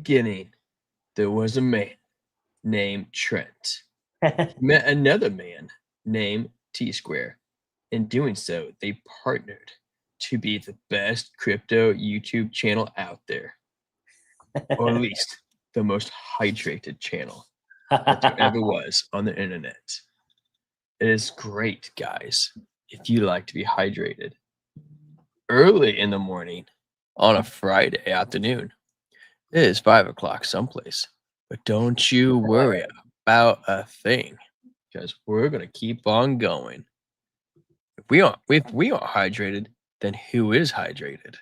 beginning, there was a man named Trent. He met another man named T-Square. In doing so, they partnered to be the best crypto YouTube channel out there, or at least the most hydrated channel that there ever was on the internet. It is great, guys, if you like to be hydrated early in the morning on a Friday afternoon. It is 5 o'clock someplace, but don't you worry about a thing, because we're gonna keep on going. If we aren't hydrated, then who is hydrated?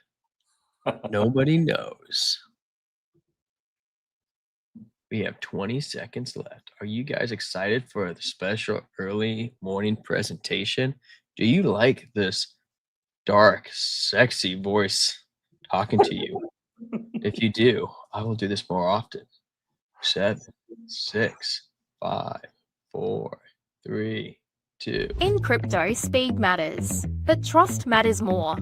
Nobody knows. We have 20 seconds left. Are you guys excited for the special early morning presentation? Do you like this dark, sexy voice talking to you? If you do, I will do this more often. 7, 6, 5, 4, 3, 2. In crypto, speed matters, but trust matters more.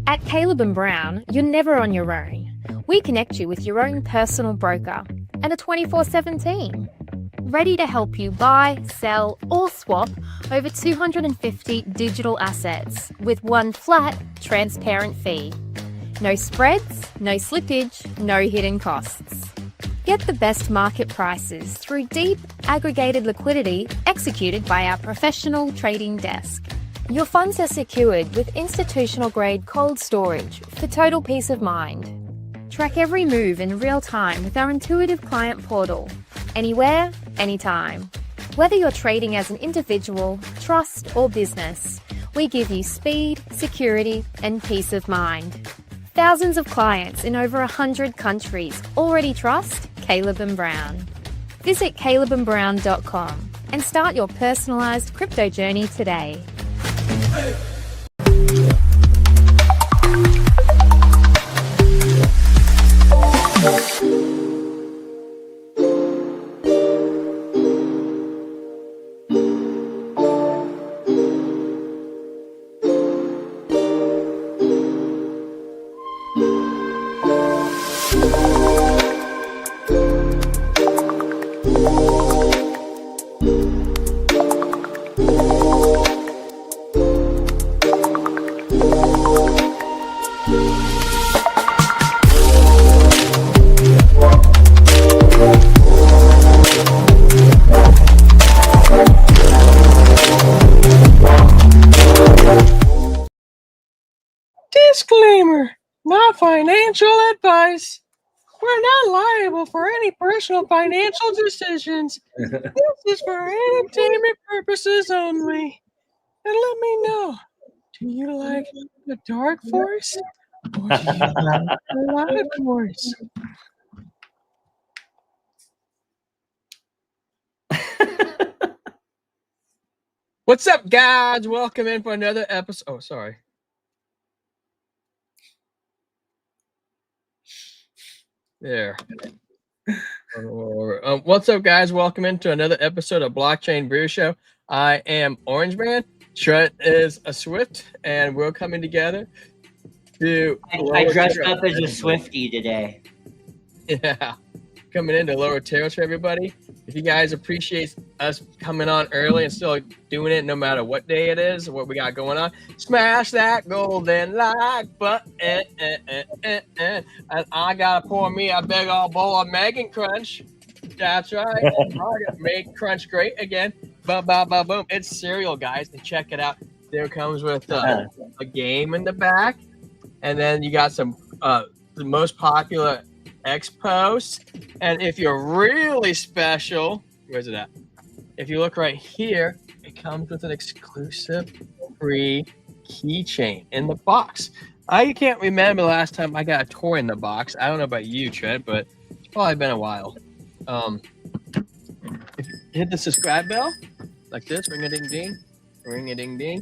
At Caleb & Brown, you're never on your own. We connect you with your own personal broker and a 24/7 team, ready to help you buy, sell, or swap over 250 digital assets with one flat, transparent fee. No spreads, no slippage, no hidden costs. Get the best market prices through deep, aggregated liquidity executed by our professional trading desk. Your funds are secured with institutional-grade cold storage for total peace of mind. Track every move in real time with our intuitive client portal, anywhere, anytime. Whether you're trading as an individual, trust, or business, we give you speed, security, and peace of mind. Thousands of clients in over 100 countries already trust Caleb & Brown. Visit calebandbrown.com and start your personalized crypto journey today. Disclaimer, not financial advice. We're not liable for any personal financial decisions. This is for entertainment purposes only. And let me know, do you like the dark force or do you like the light force? What's up, guys? Welcome in for another episode. Oh, sorry. There. What's up, guys? Welcome into another episode of Blockchain Brew Show. I am Orange Man. Trent is a Swift, and we're coming together to. I dressed up as a Swiftie today. Yeah, coming in to lower tariffs for everybody. If you guys appreciate us coming on early and still doing it no matter what day it is, what we got going on, smash that golden like button. And I gotta pour me a big old bowl of Megan Crunch. That's right. Make Crunch great again. Boom, boom, boom, boom. It's cereal, guys. And check it out. There comes with a game in the back. And then you got some the most popular X posts. And if you're really special, where's it at? If you look right here, it comes with an exclusive free keychain in the box. I can't remember the last time I got a toy in the box. I don't know about you, Trent, but it's probably been a while. If you hit the subscribe bell like this, ring a ding ding, ring a ding ding,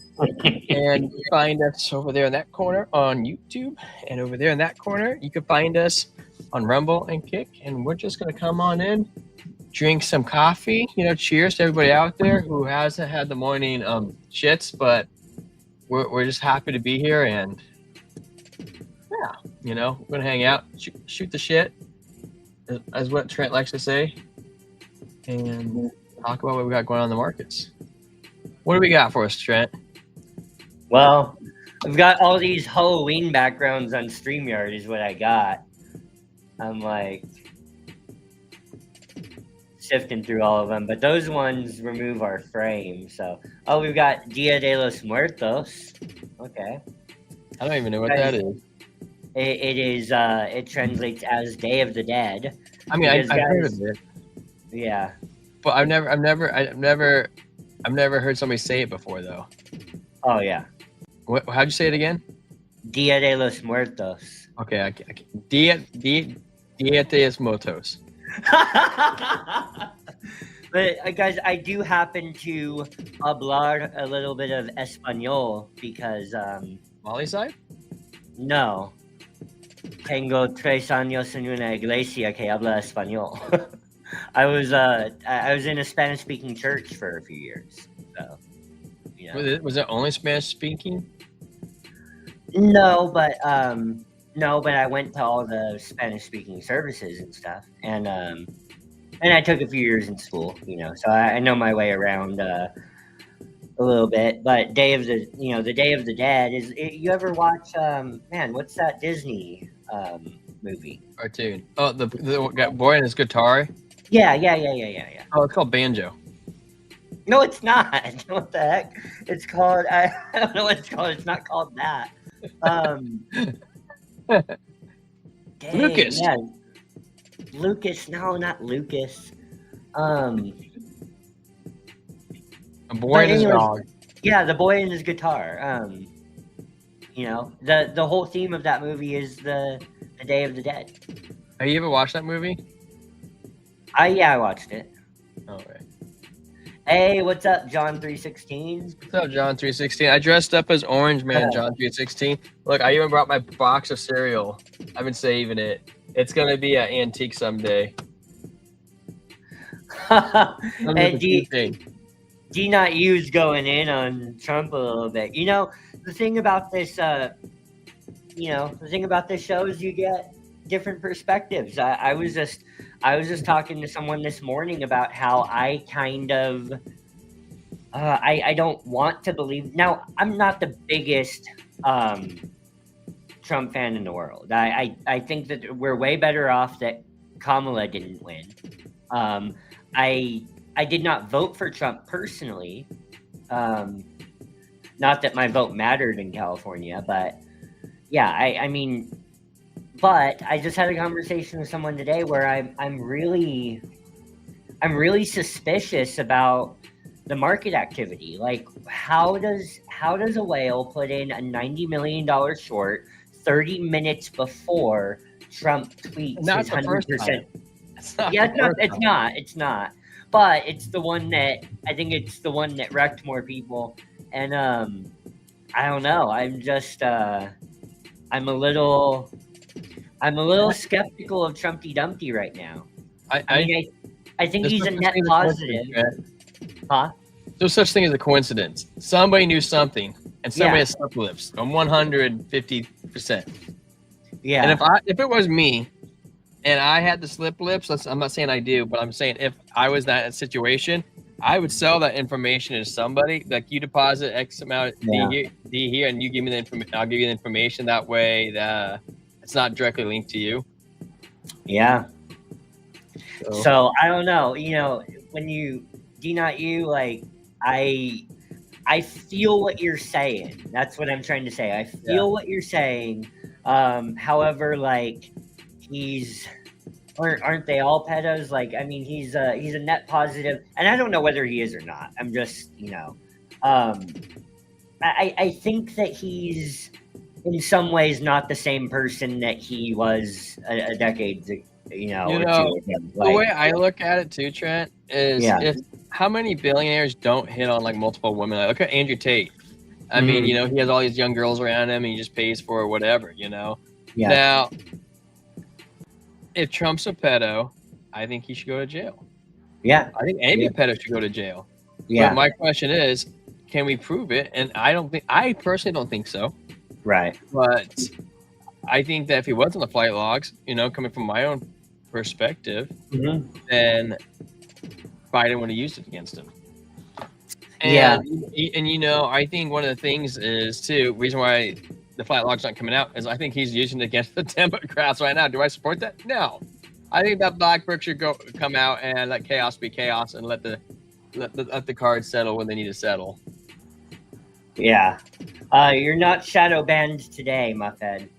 and you find us over there in that corner on YouTube, and over there in that corner you can find us on Rumble and Kick. And we're just gonna come on in, drink some coffee. Cheers to everybody out there who hasn't had the morning shits, but we're just happy to be here. And yeah, we're gonna hang out, shoot the shit, as what Trent likes to say, and talk about what we got going on in the markets. What do we got for us, Trent? Well, we've got all these Halloween backgrounds on StreamYard is what I got. I'm like sifting through all of them, but those ones remove our frame. So, we've got Dia de los Muertos. Okay. I don't even know what that is. It is. It translates as Day of the Dead. I mean, I've heard of it. Yeah. But I've never heard somebody say it before, though. Oh yeah. How'd you say it again? Dia de los Muertos. Okay, I Dia de los Muertos. But guys, I do happen to hablar a little bit of Espanol because Molly side? no. Tengo 3 años en una iglesia que habla español. I was in a Spanish speaking church for a few years. So, you know. Was it only Spanish speaking? No, but I went to all the Spanish speaking services and stuff, and I took a few years in school, you know, so I know my way around a little bit. But Day of the Dead is. You ever watch what's that Disney movie? Cartoon. Oh, the boy and his guitar. Yeah. Oh, it's called Banjo. No, it's not. What the heck? It's called. I don't know what it's called. It's not called that. Dang, Lucas. Yeah. Lucas. No, not Lucas. A boy and his dog. Yeah, the boy and his guitar. You know, the whole theme of that movie is the Day of the Dead. Have you ever watched that movie? I watched it. Oh, right. Hey, what's up, John 316? What's up, John 316? I dressed up as Orange Man, John 316. Look, I even brought my box of cereal. I've been saving it. It's gonna be an antique someday. And D not use going in on Trump a little bit. You know, the thing about this show is you get different perspectives. I was just talking to someone this morning about how I kind of I don't want to believe. Now, I'm not the biggest Trump fan in the world. I think that we're way better off that Kamala didn't win. I did not vote for Trump personally. Not that my vote mattered in California, but yeah, I mean, but I just had a conversation with someone today where I'm really suspicious about the market activity. Like, how does a whale put in a $90 million short 30 minutes before Trump tweets Not his the first 100%? time. It's not. But it's the one that wrecked more people. And I don't know. I'm just I'm a little skeptical of Trumpy Dumpty right now. I think he's a net positive. Huh? There's such thing as a coincidence. Somebody knew something, and somebody has slip lips on 150%. Yeah. And if it was me, and I had the slip lips, I'm not saying I do, but I'm saying if I was in that situation, I would sell that information to somebody. Like, you deposit X amount D here, and you give me the information. I'll give you the information. That way, it's not directly linked to you. Yeah. So I don't know. You know, when you like, I feel what you're saying. That's what I'm trying to say. I feel what you're saying. However, like, aren't they all pedos? Like, I mean, he's a net positive, and I don't know whether he is or not. I'm just, you know, I think that he's in some ways not the same person that he was a decade ago. You know, the way I look at it too, Trent, is if how many billionaires don't hit on like multiple women? Like, look at Andrew Tate. I mean, you know, he has all these young girls around him, and he just pays for whatever, you know. Yeah. Now, if Trump's a pedo, I think he should go to jail. Yeah. I think any pedo should go to jail. Yeah. But my question is, can we prove it? And I personally don't think so. Right. But I think that if he was on the flight logs, you know, coming from my own perspective, Mhm. then Biden would have used it against him. Yeah. And you know, I think one of the things is too reason why the flat log's not coming out is I think he's using it against the Democrats right now. Do I support that? No. I think that black brick should come out and let chaos be chaos and let the cards settle when they need to settle. Yeah. You're not shadow banned today, Muffhead.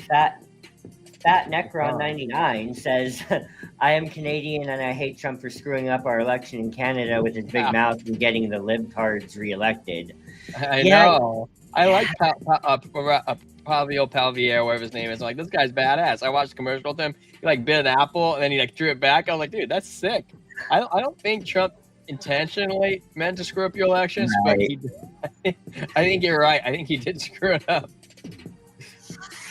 Fat Necron 99 says, I am Canadian and I hate Trump for screwing up our election in Canada with his big mouth and getting the libtards reelected. I know. I like Pavio Palvier, whatever his name is. I'm like, this guy's badass. I watched a commercial with him. He like bit an apple and then he like threw it back. I was like, dude, that's sick. I don't think Trump intentionally meant to screw up your elections, Right. but I think you're right. I think he did screw it up.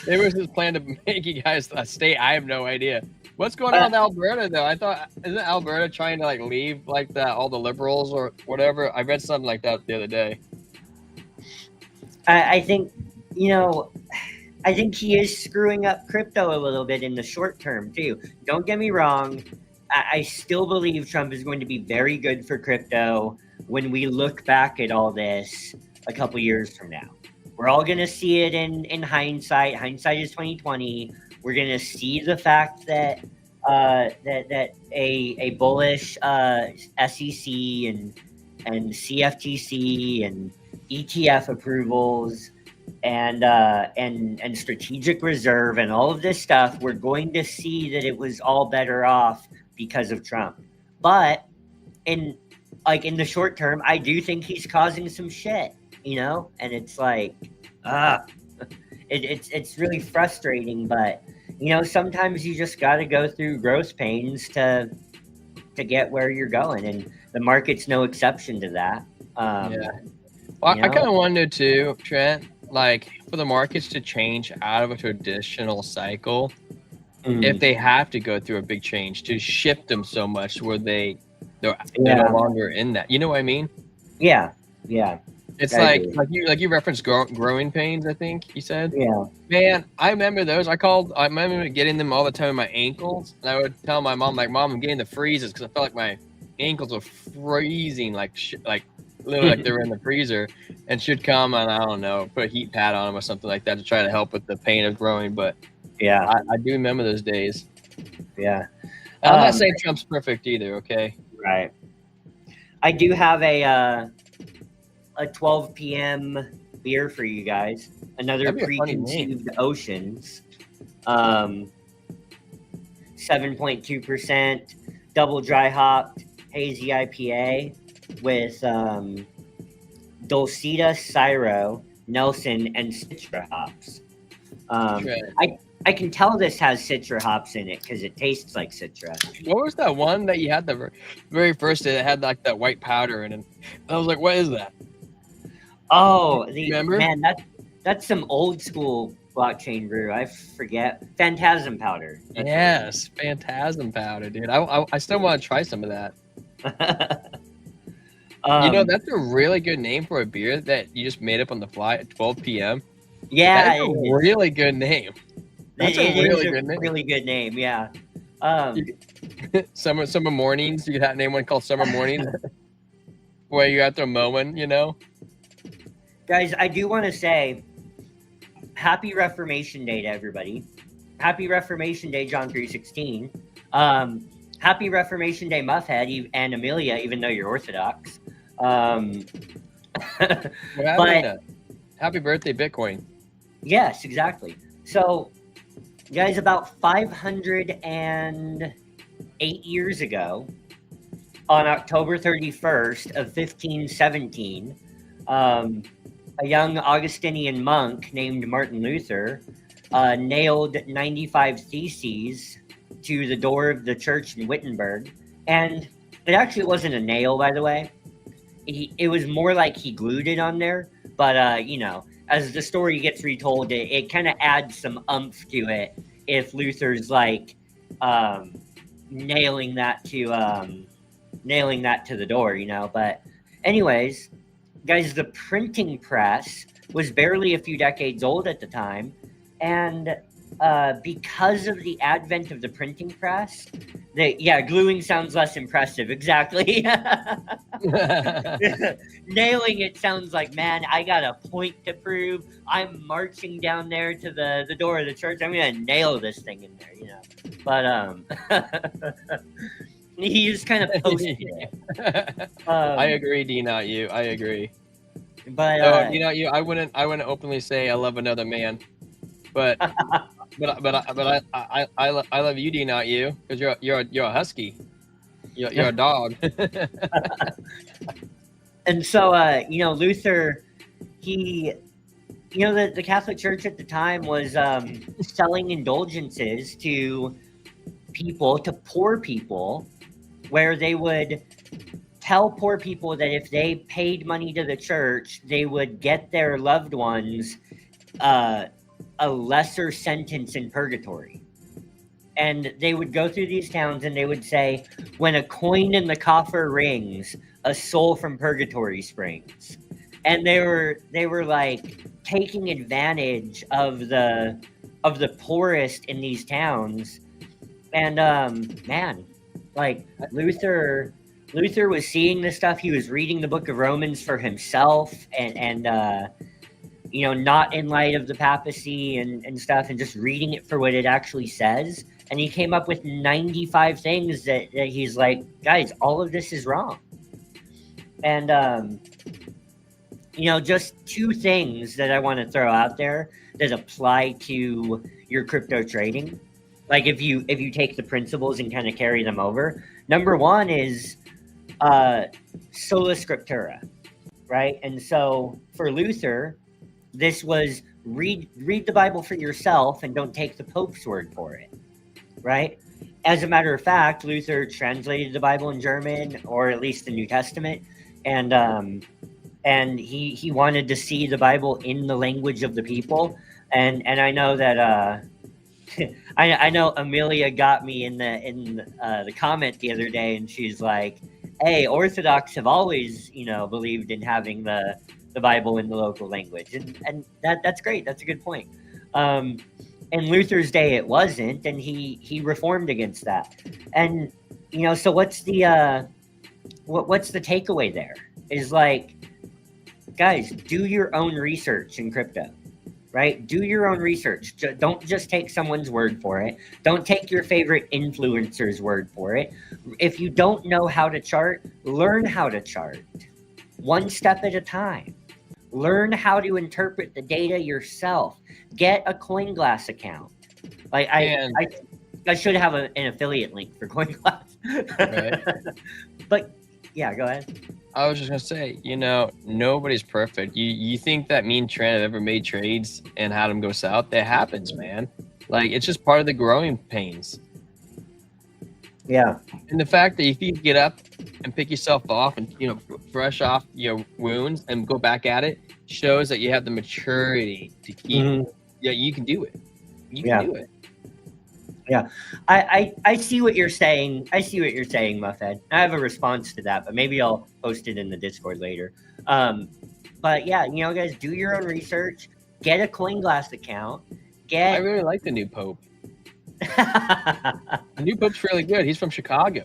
It was his plan to make you guys a state. I have no idea. What's going on with Alberta though? I thought isn't Alberta trying to like leave like that all the liberals or whatever? I read something like that the other day. I think, you know, I think he is screwing up crypto a little bit in the short term too. Don't get me wrong. I still believe Trump is going to be very good for crypto when we look back at all this a couple years from now. We're all going to see it in hindsight. Hindsight is 2020. We're going to see the fact that that a bullish SEC and CFTC and ETF approvals and strategic reserve and all of this stuff, we're going to see that it was all better off because of Trump. But in the short term, I do think he's causing some shit, you know, and it's like, it's really frustrating. But you know, sometimes you just got to go through growth pains to get where you're going, and the market's no exception to that. Yeah. Well, I kind of wonder too, Trent, like for the markets to change out of a traditional cycle, if they have to go through a big change to shift them so much where they're no longer in that. You know what I mean? Yeah. It's like you referenced growing pains, I think you said. Yeah. Man, I remember those. I remember getting them all the time in my ankles, and I would tell my mom, like, Mom, I'm getting the freezes because I felt like my ankles were freezing, like literally like they were in the freezer, and she'd come and I don't know, put a heat pad on them or something like that to try to help with the pain of growing. But yeah, I do remember those days. Yeah. I'm not saying Trump's perfect either. Okay. Right. I do have a 12 p.m. beer for you guys. Another Preconceived Oceans. 7.2% double dry hopped hazy IPA with Dulcita, Syro, Nelson, and Citra hops. I can tell this has Citra hops in it because it tastes like Citra. What was that one that you had the very first day that had like that white powder in it? I was like, what is that? Oh, remember? Man, that's some old school blockchain brew. I forget. Phantasm powder. Yes, Phantasm powder, dude. I still want to try some of that. You know, that's a really good name for a beer that you just made up on the fly at 12 p.m. Yeah, that's a really good name. That's a really good name. Yeah. Summer mornings. You could name one called Summer Mornings, where you're out there mowing. You know, guys, I do want to say, Happy Reformation Day to everybody. Happy Reformation Day, John 3:16. Happy Reformation Day, Muffhead and Amelia, even though you're Orthodox. But happy birthday, Bitcoin. Yes, exactly. So, guys, about 508 years ago, on October 31st of 1517, a young Augustinian monk named Martin Luther nailed 95 theses to the door of the church in Wittenberg. And it actually wasn't a nail, by the way. It was more like he glued it on there. But, you know, as the story gets retold, it kind of adds some oomph to it if Luther's like nailing that to the door, you know. But anyways, guys, the printing press was barely a few decades old at the time, and because of the advent of the printing press, gluing sounds less impressive. Exactly. Nailing it sounds like, man, I got a point to prove. I'm marching down there to the door of the church. I'm gonna nail this thing in there, But he just kind of posted it. I agree, D, not you. I agree. But So, D, not you. I wouldn't openly say I love another man, but I love you, D, not you, because you're a husky. You're a dog. And so, Luther, he, the Catholic Church at the time was selling indulgences to poor people, where they would tell poor people that if they paid money to the church, they would get their loved ones a lesser sentence in purgatory. And they would go through these towns and they would say, when a coin in the coffer rings, a soul from purgatory springs. And they were like taking advantage of the poorest in these towns. And man, like Luther was seeing this stuff. He was reading the book of Romans for himself and not in light of the papacy and stuff, and just reading it for what it actually says. And he came up with 95 things that he's like, guys, all of this is wrong. And, just two things that I want to throw out there that apply to your crypto trading. Like if you take the principles and kind of carry them over. Number one is sola scriptura, right? And so for Luther, this was read the Bible for yourself and don't take the Pope's word for it, right? As a matter of fact, Luther translated the Bible in German, or at least the New Testament, and he wanted to see the Bible in the language of the people. And I know that I know Amelia got me in the comment the other day, and she's like, "Hey, Orthodox have always believed in having the Bible in the local language," and that's great. That's a good point. In Luther's day, it wasn't, and he reformed against that. And so what's the takeaway there? Is like, guys, do your own research in crypto. Right? Do your own research. Don't just take someone's word for it. Don't take your favorite influencer's word for it. If you don't know how to chart, learn how to chart. One step at a time. Learn how to interpret the data yourself. Get a CoinGlass account. Like I should have an affiliate link for CoinGlass. Right. But yeah, go ahead. I was just gonna say, nobody's perfect. You think that me and Trent have ever made trades and had them go south? That happens, man. Like, it's just part of the growing pains. Yeah. And the fact that if you get up and pick yourself off and fresh off your wounds and go back at it, shows that you have the maturity to keep. Mm-hmm. Yeah, you can do it. You can do it. Yeah, I see what you're saying. I see what you're saying, Muffhead. I have a response to that, but maybe I'll post it in the Discord later. But yeah, guys, do your own research. Get a CoinGlass account. I really like the new Pope. The new Pope's really good. He's from Chicago.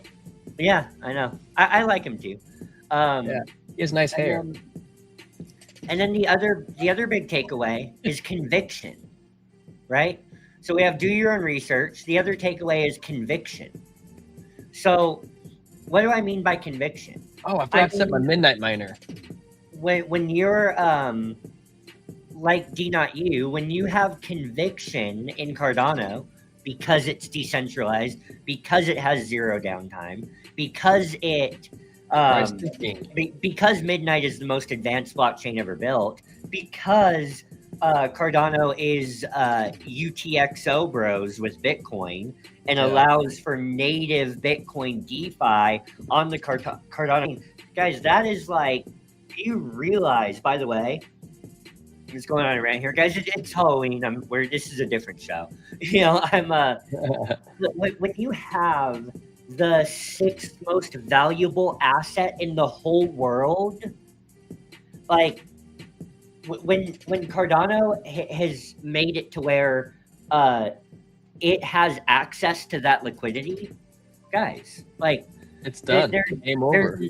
Yeah, I know. I like him too. Yeah, he has nice hair. And then the other big takeaway is conviction, right? So we have do your own research. The other takeaway is conviction. So what do I mean by conviction? Oh, I forgot to set my midnight miner. When you're like D Not You, when you have conviction in Cardano because it's decentralized, because it has zero downtime, because because Midnight is the most advanced blockchain ever built, because Cardano is UTXO bros with Bitcoin and allows for native Bitcoin DeFi on the Cardano. Guys, that is like, you realize, by the way, what's going on around here, guys? It's Halloween. This is a different show. When you have the sixth most valuable asset in the whole world, like, when Cardano has made it to where it has access to that liquidity, guys, like It's done. Game over.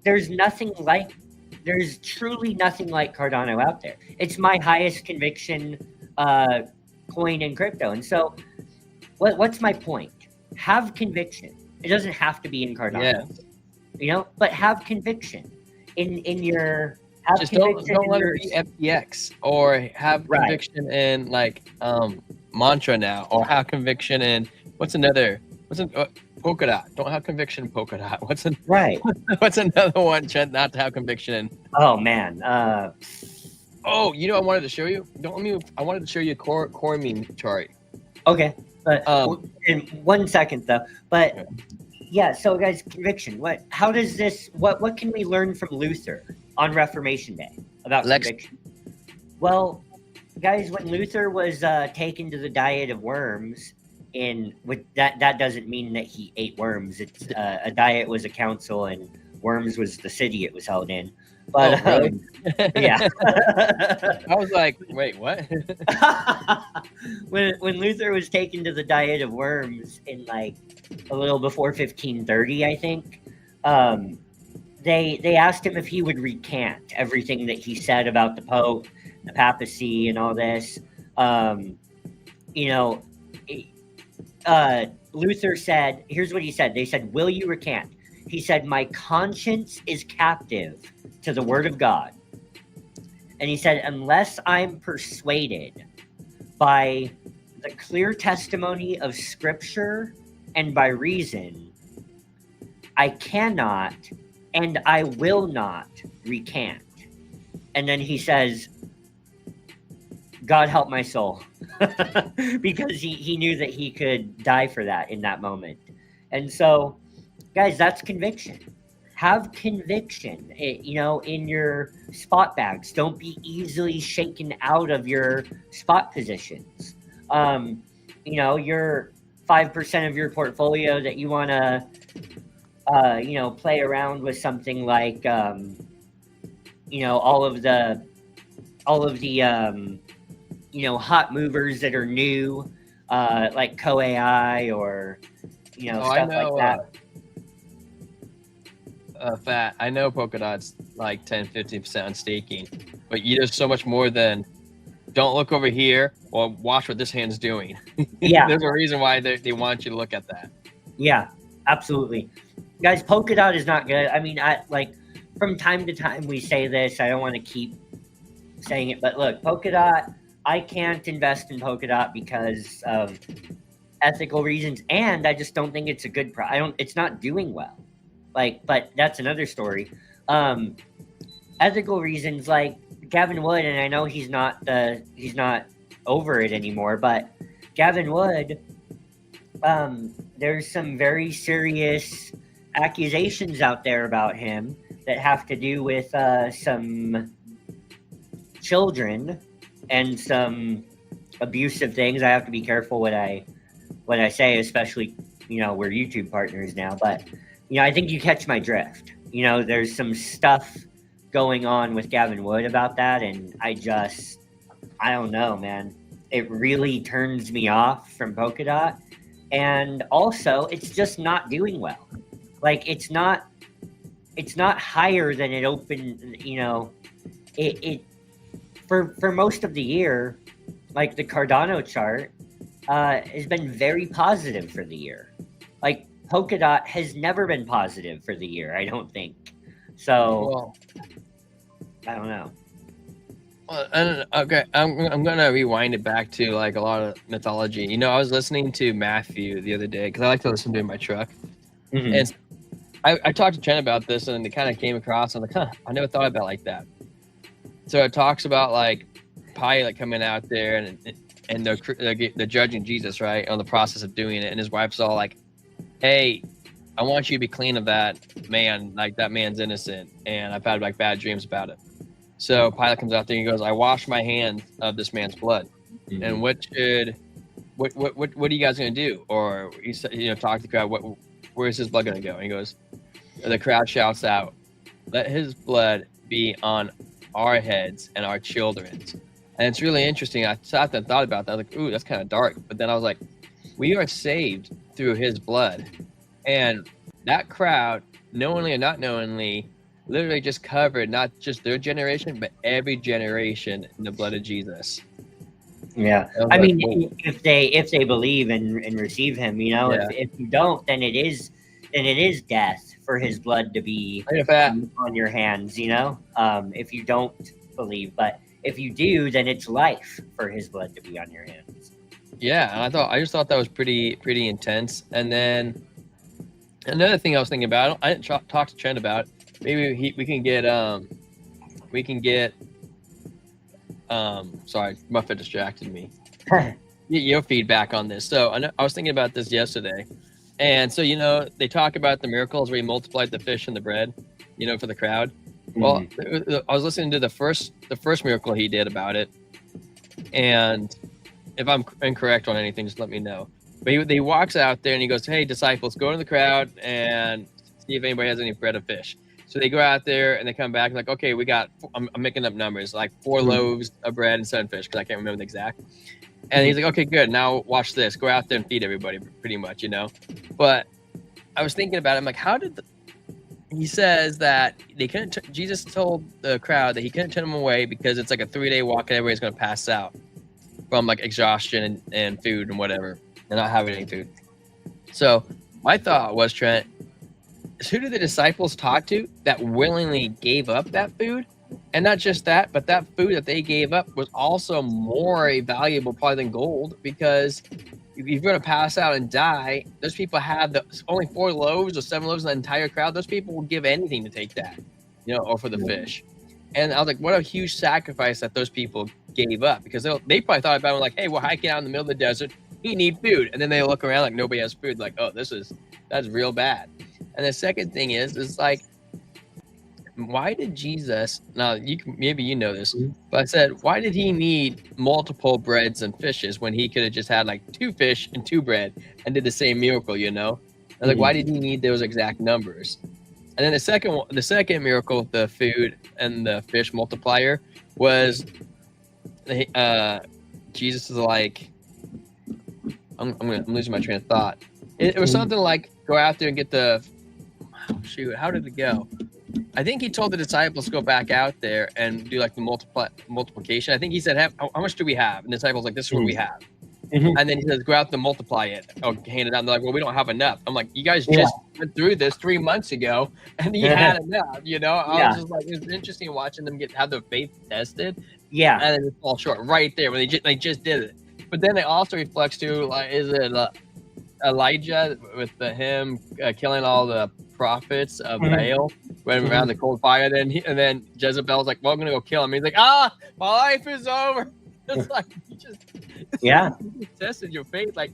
There's truly nothing like Cardano out there. It's my highest conviction coin in crypto. And so what's my point? Have conviction. It doesn't have to be in Cardano, but have conviction in your. Just don't let it be FTX, or have conviction in like Mantra now, or have conviction in what's Polkadot. Don't have conviction in Polkadot. What's another one not to have conviction in? Oh man. I wanted to show you. I wanted to show you a core meme chart. Okay, but in 1 second though. But yeah, so guys, conviction. What can we learn from Luther on Reformation Day about conviction? Well, guys, when Luther was taken to the diet of worms, that doesn't mean that he ate worms. It's a diet was a council, and worms was the city it was held in. But really? Yeah, I was like, wait, what? when Luther was taken to the diet of worms in like a little before 1530, I think, they asked him if he would recant everything that he said about the Pope, the papacy, and all this. Luther said, here's what he said. They said, will you recant? He said, my conscience is captive to the word of God. And he said, unless I'm persuaded by the clear testimony of scripture and by reason, I cannot and I will not recant. And then he says, God help my soul. Because he knew that he could die for that in that moment. And so, guys, that's conviction. Have conviction, in your spot bags. Don't be easily shaken out of your spot positions. Your 5% of your portfolio that you want to, play around with something like, all of the hot movers that are new, like CoAI or, stuff like that. Fat. I know Polkadot's like 10-15% on staking, but there's so much more than don't look over here or watch what this hand's doing. Yeah. There's a reason why they want you to look at that. Yeah, absolutely. Guys, Polkadot is not good. I mean, from time to time we say this. I don't want to keep saying it, but look, Polkadot, I can't invest in Polkadot because of ethical reasons, and I just don't think it's a good it's not doing well. But that's another story. Ethical reasons, like Gavin Wood, and I know he's not over it anymore, but Gavin Wood, there's some very serious accusations out there about him that have to do with some children and some abusive things. I have to be careful what I say, especially, we're YouTube partners now, but I think you catch my drift. There's some stuff going on with Gavin Wood about that, and I don't know, man. It really turns me off from Polkadot, and also it's just not doing well. Like it's not higher than it opened. It for most of the year, like the Cardano chart has been very positive for the year. Like Polkadot has never been positive for the year, I don't think. So, I don't know. Well, okay, I'm gonna rewind it back to like a lot of mythology. I was listening to Matthew the other day because I like to listen to it in my truck, and I talked to Chen about this, and it kind of came across. And I'm like, I never thought about it like that. So it talks about like Pilate coming out there and they're judging Jesus, right, on the process of doing it, and his wife's all like, hey, I want you to be clean of that man. Like that man's innocent, and I've had like bad dreams about it. So Pilate comes out there and he goes, I wash my hands of this man's blood. And what are you guys gonna do? Or he said, talk to the crowd, where's his blood gonna go? And he goes, the crowd shouts out, let his blood be on our heads and our children's. And it's really interesting. I sat there and thought about that. I was like, ooh, that's kind of dark. But then I was like, we are saved through his blood. And that crowd, knowingly or not knowingly, literally just covered not just their generation, but every generation in the blood of Jesus. Yeah, I mean, if they believe and receive him, you know, Yeah. if you don't, then it is death for his blood to be on your hands, you know. If you don't believe, but if you do, then it's life for his blood to be on your hands. Yeah, and I just thought that was pretty intense. And then another thing I was thinking about, I didn't talk to Trent about. Maybe we can get sorry, Muffet distracted me. Your feedback on this. So I was thinking about this yesterday, and so they talk about the miracles where he multiplied the fish and the bread, for the crowd. Well, I was listening to the first miracle he did about it, and if I'm incorrect on anything, just let me know. But he walks out there and he goes, "Hey, disciples, go in the crowd and see if anybody has any bread or fish." So they go out there and they come back and like, okay, we got, I'm making up numbers, like 4 loaves of bread and 7 fish, because I can't remember the exact. And he's like, okay, good. Now watch this. Go out there and feed everybody, pretty much, But I was thinking about it. I'm like, how did he says that they couldn't, Jesus told the crowd that he couldn't turn them away because it's like a 3-day walk and everybody's going to pass out from like exhaustion and food and whatever, and not having any food. So my thought was, Trent, who did the disciples talk to that willingly gave up that food? And not just that, but that food that they gave up was also more valuable probably than gold, because if you're going to pass out and die, those people have only 4 loaves or 7 loaves in the entire crowd. Those people will give anything to take that, or for the fish. And I was like, what a huge sacrifice that those people gave up, because they probably thought about it like, hey, we're hiking out in the middle of the desert. We need food. And then they look around like nobody has food. Like, oh, that's real bad. And the second thing is like, why did Jesus, now maybe you know this, but I said, why did he need multiple breads and fishes when he could have just had like 2 fish and 2 bread and did the same miracle, I was like, why did he need those exact numbers? And then the second miracle, the food and the fish multiplier, was Jesus is like, I'm losing my train of thought. It was something like, go out there and get how did it go? I think he told the disciples to go back out there and do like the multiplication. I think he said, how much do we have? And the disciples like, this is what we have. And then he says, go out and multiply it. Oh, hand it out. And they're like, well, we don't have enough. I'm like, you guys just went through this 3 months ago and you had enough, I was just like, it was interesting watching them have their faith tested. Yeah. And then they fall short right there when they just did it. But then it also reflects to, like, is it Elijah with him killing all the prophets of Baal, went around the cold fire, and then Jezebel's like, well, I'm gonna go kill him. He's like, my life is over. It's like, you just tested your faith like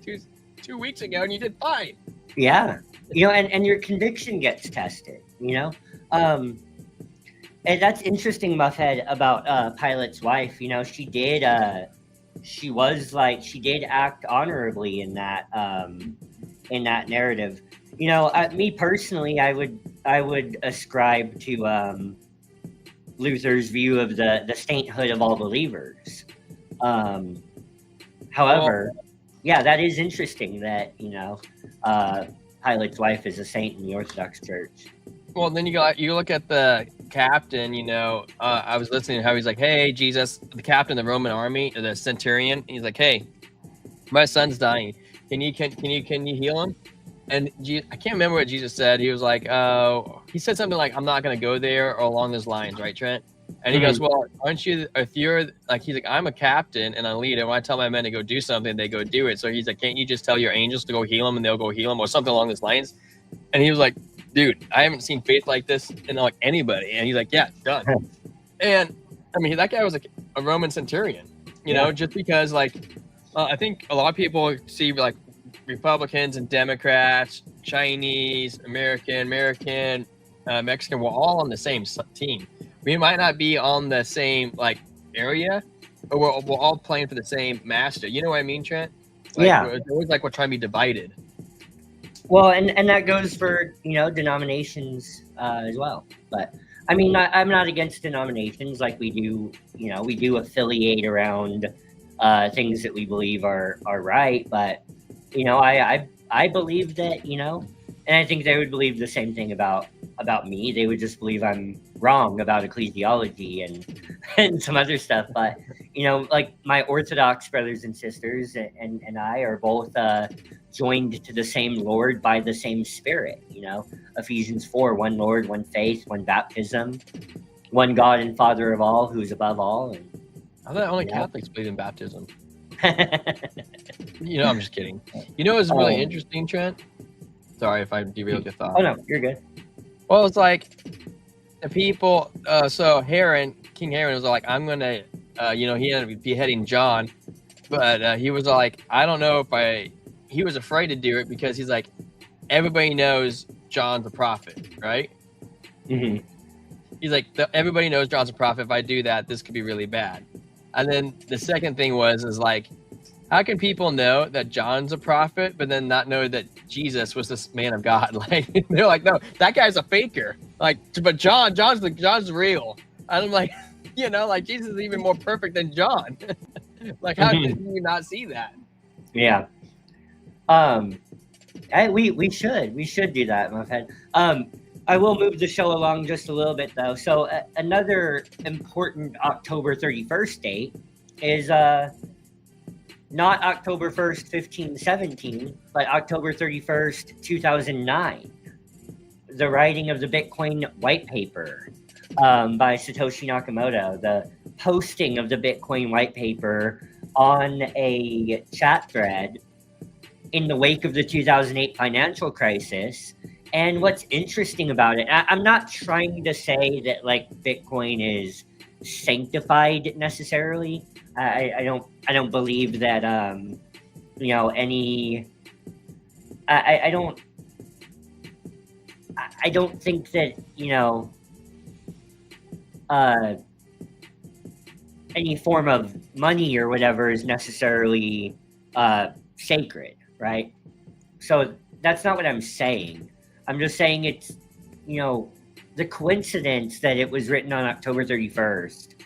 two weeks ago and you did fine. And your conviction gets tested, and that's interesting, Muffhead, about Pilate's wife. She did act honorably in that narrative. Me personally, I would ascribe to Luther's view of the sainthood of all believers. However, that is interesting that Pilate's wife is a saint in the Orthodox Church. Well, then you look at the captain. I was listening to how he's like, "Hey, Jesus, the captain of the Roman army, the centurion." He's like, "Hey, my son's dying. Can you heal him?" And I can't remember what Jesus said. He was like, he said something like, "I'm not going to go there," or along those lines, right, Trent? And he goes, "Well, aren't you? If you're like," he's like, "I'm a captain and a leader. When I tell my men to go do something, they go do it." So he's like, "Can't you just tell your angels to go heal him and they'll go heal him," or something along those lines? And he was like, "Dude, I haven't seen faith like this in like anybody." And he's like, "Yeah, done." And I mean, that guy was like a Roman centurion, just because like I think a lot of people see like Republicans and Democrats, Chinese, American, Mexican, we're all on the same team. We might not be on the same like area, but we're all playing for the same master. You know what I mean, Trent? Like, it's always like we're trying to be divided. Well, and that goes for denominations as well. But I mean, I'm not against denominations. Like we do affiliate around things that we believe are right. But I believe that, and I think they would believe the same thing about me. They would just believe I'm wrong about ecclesiology and some other stuff. But, like my Orthodox brothers and sisters and I are both joined to the same Lord by the same Spirit. Ephesians 4, one Lord, one faith, one baptism, one God and Father of all, who's above all. And I thought only Catholics believe in baptism. I'm just kidding. It's really interesting, Trent. Sorry if I derailed your thought. Oh no, you're good. Well, it's like the people. So King Herod was like, I'm gonna, he ended up beheading John, but he was like, I don't know if he was afraid to do it because he's like, everybody knows John's a prophet, right? Mm-hmm. He's like, everybody knows John's a prophet. If I do that, this could be really bad. And then the second thing is like, how can people know that John's a prophet, but then not know that Jesus was this man of God? Like, they're like, no, that guy's a faker. Like, but John's real. And I'm like, like Jesus is even more perfect than John. Like, how did you not see that? Yeah. We should do that, my friend. I will move the show along just a little bit though. So another important October 31st date is not October 1st, 1517, but October 31st, 2009. The writing of the Bitcoin white paper by Satoshi Nakamoto, the posting of the Bitcoin white paper on a chat thread in the wake of the 2008 financial crisis. And what's interesting about it, I'm not trying to say that like Bitcoin is sanctified necessarily. I don't believe that I don't think that any form of money or whatever is necessarily sacred, right? So that's not what I'm saying. I'm just saying it's the coincidence that it was written on October 31st.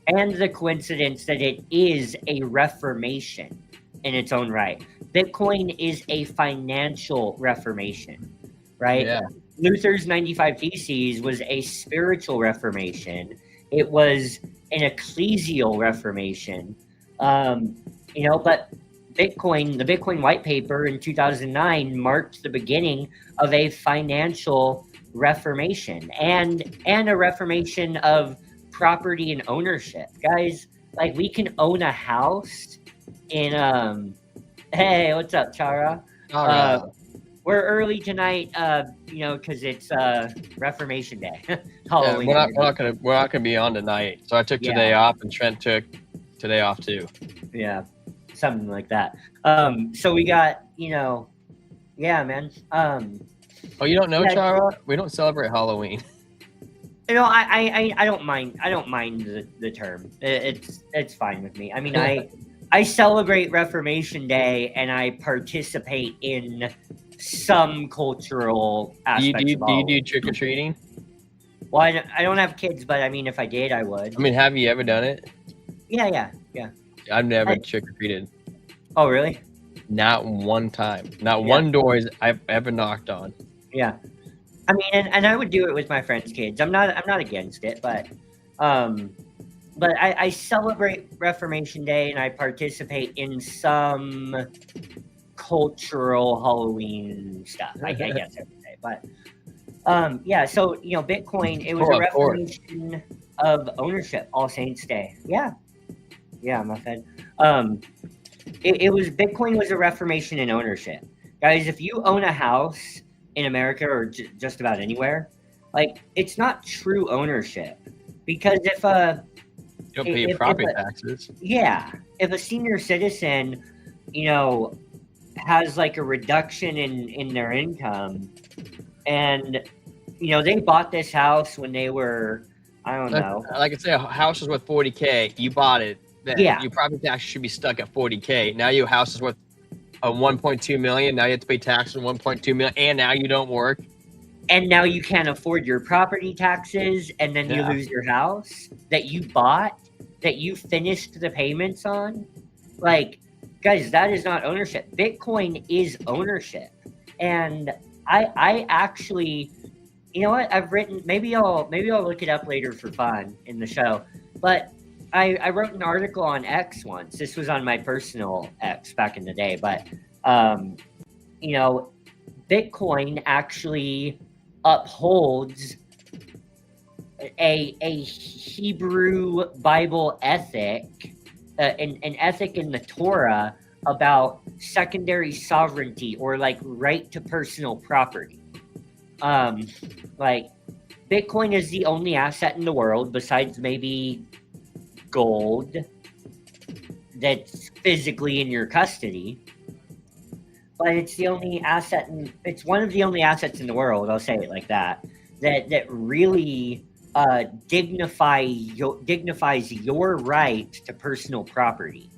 And the coincidence that it is a reformation in its own right. Bitcoin is a financial reformation, right? Yeah. Luther's 95 Theses was a spiritual reformation. It was an ecclesial reformation. But Bitcoin, the Bitcoin white paper in 2009 marked the beginning of a financial reformation and a reformation of property and ownership. Guys, like we can own a house in hey, what's up, Chara? We're early tonight, because it's Reformation Day. Halloween. Yeah, we're not gonna be on tonight. So I took today off, and Trent took today off too. Yeah, something like that. So we got, man. Oh, you don't know, Chara? We don't celebrate Halloween. I don't mind. I don't mind the term. It's fine with me. I mean, I celebrate Reformation Day and I participate in some cultural aspects. Do you do trick or treating? Well, I don't have kids, but I mean, if I did, I would. I mean, have you ever done it? Yeah. I've never trick or treated. Oh, really? Not one time. Not one door I've ever knocked on. Yeah. I mean, and I would do it with my friends' kids. I'm not against it, but I celebrate Reformation Day and I participate in some cultural Halloween stuff. I guess I would say, but So Bitcoin, it was a reformation of ownership. All Saints Day. Yeah, my friend. Bitcoin was a reformation in ownership, guys. If you own a house in America or just about anywhere, like it's not true ownership because if you don't pay your property taxes. Yeah, if a senior citizen, has like a reduction in their income, and they bought this house when they were, I don't know. Like I say, a house is worth $40K. You bought it. Your property tax should be stuck at $40K. Now your house is worth $1.2 million. Now you have to pay tax on $1.2 million, and now you don't work. And now you can't afford your property taxes, and then you lose your house that you bought, that you finished the payments on. Like, guys, that is not ownership. Bitcoin is ownership. And I actually, you know what? I've written, maybe I'll look it up later for fun in the show. But I wrote an article on X once. This was on my personal X back in the day. But, you know, Bitcoin actually upholds a Hebrew Bible ethic, an ethic in the Torah about secondary sovereignty, or like right to personal property. Like Bitcoin is the only asset in the world besides maybe gold that's physically in your custody, but it's the only asset, it's one of the only assets in the world, I'll say it like that, that really dignifies your right to personal property.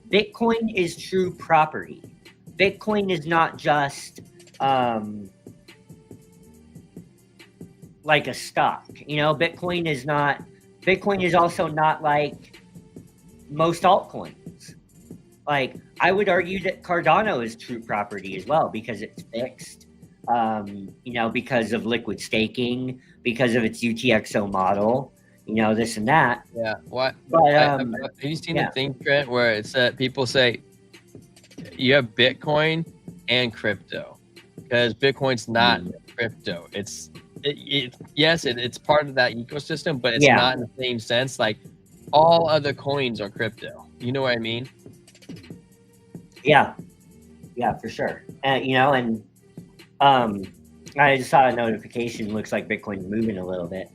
Bitcoin is true property. Bitcoin is not just like a stock. You know, Bitcoin is also not like most altcoins. Like, I would argue that Cardano is true property as well, because it's fixed, you know, because of liquid staking, because of its UTXO model, you know, this and that. Yeah. What? But have you seen the thing, Trent, where it's people say you have Bitcoin and crypto, because Bitcoin's not crypto. It's part of that ecosystem, but it's not in the same sense. Like all other coins are crypto. You know what I mean? Yeah, for sure. You know, and I just saw a notification. Looks like Bitcoin's moving a little bit.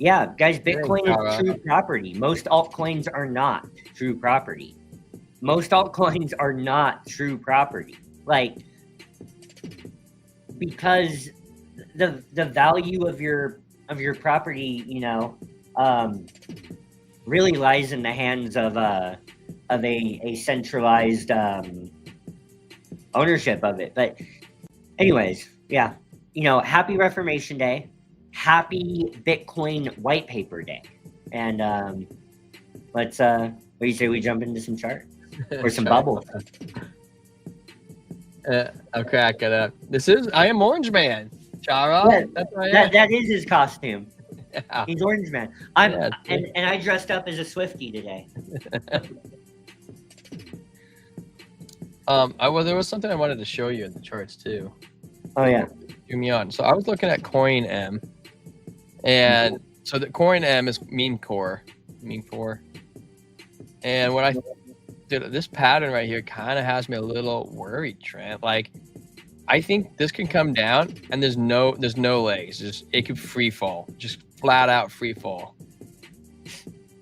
Yeah, guys, Bitcoin is true property. Most altcoins are not true property. Most altcoins are not true property. Like, because the value of your property, you know, really lies in the hands of a centralized ownership of it. But anyways, yeah, you know, happy Reformation Day, happy Bitcoin white paper day, and let's what do you say we jump into some chart or some bubble? I'll crack it up. I am Orange Man. Chara. Yeah, that is his costume. Yeah. He's Orange Man. And I dressed up as a Swiftie today. There was something I wanted to show you in the charts too. Oh yeah. Hear me on. So I was looking at Coin M, and so the Coin M is meme core, and what I did, this pattern right here kind of has me a little worried, Trent. Like, I think this can come down, and there's no legs. It could free fall, just flat out free fall.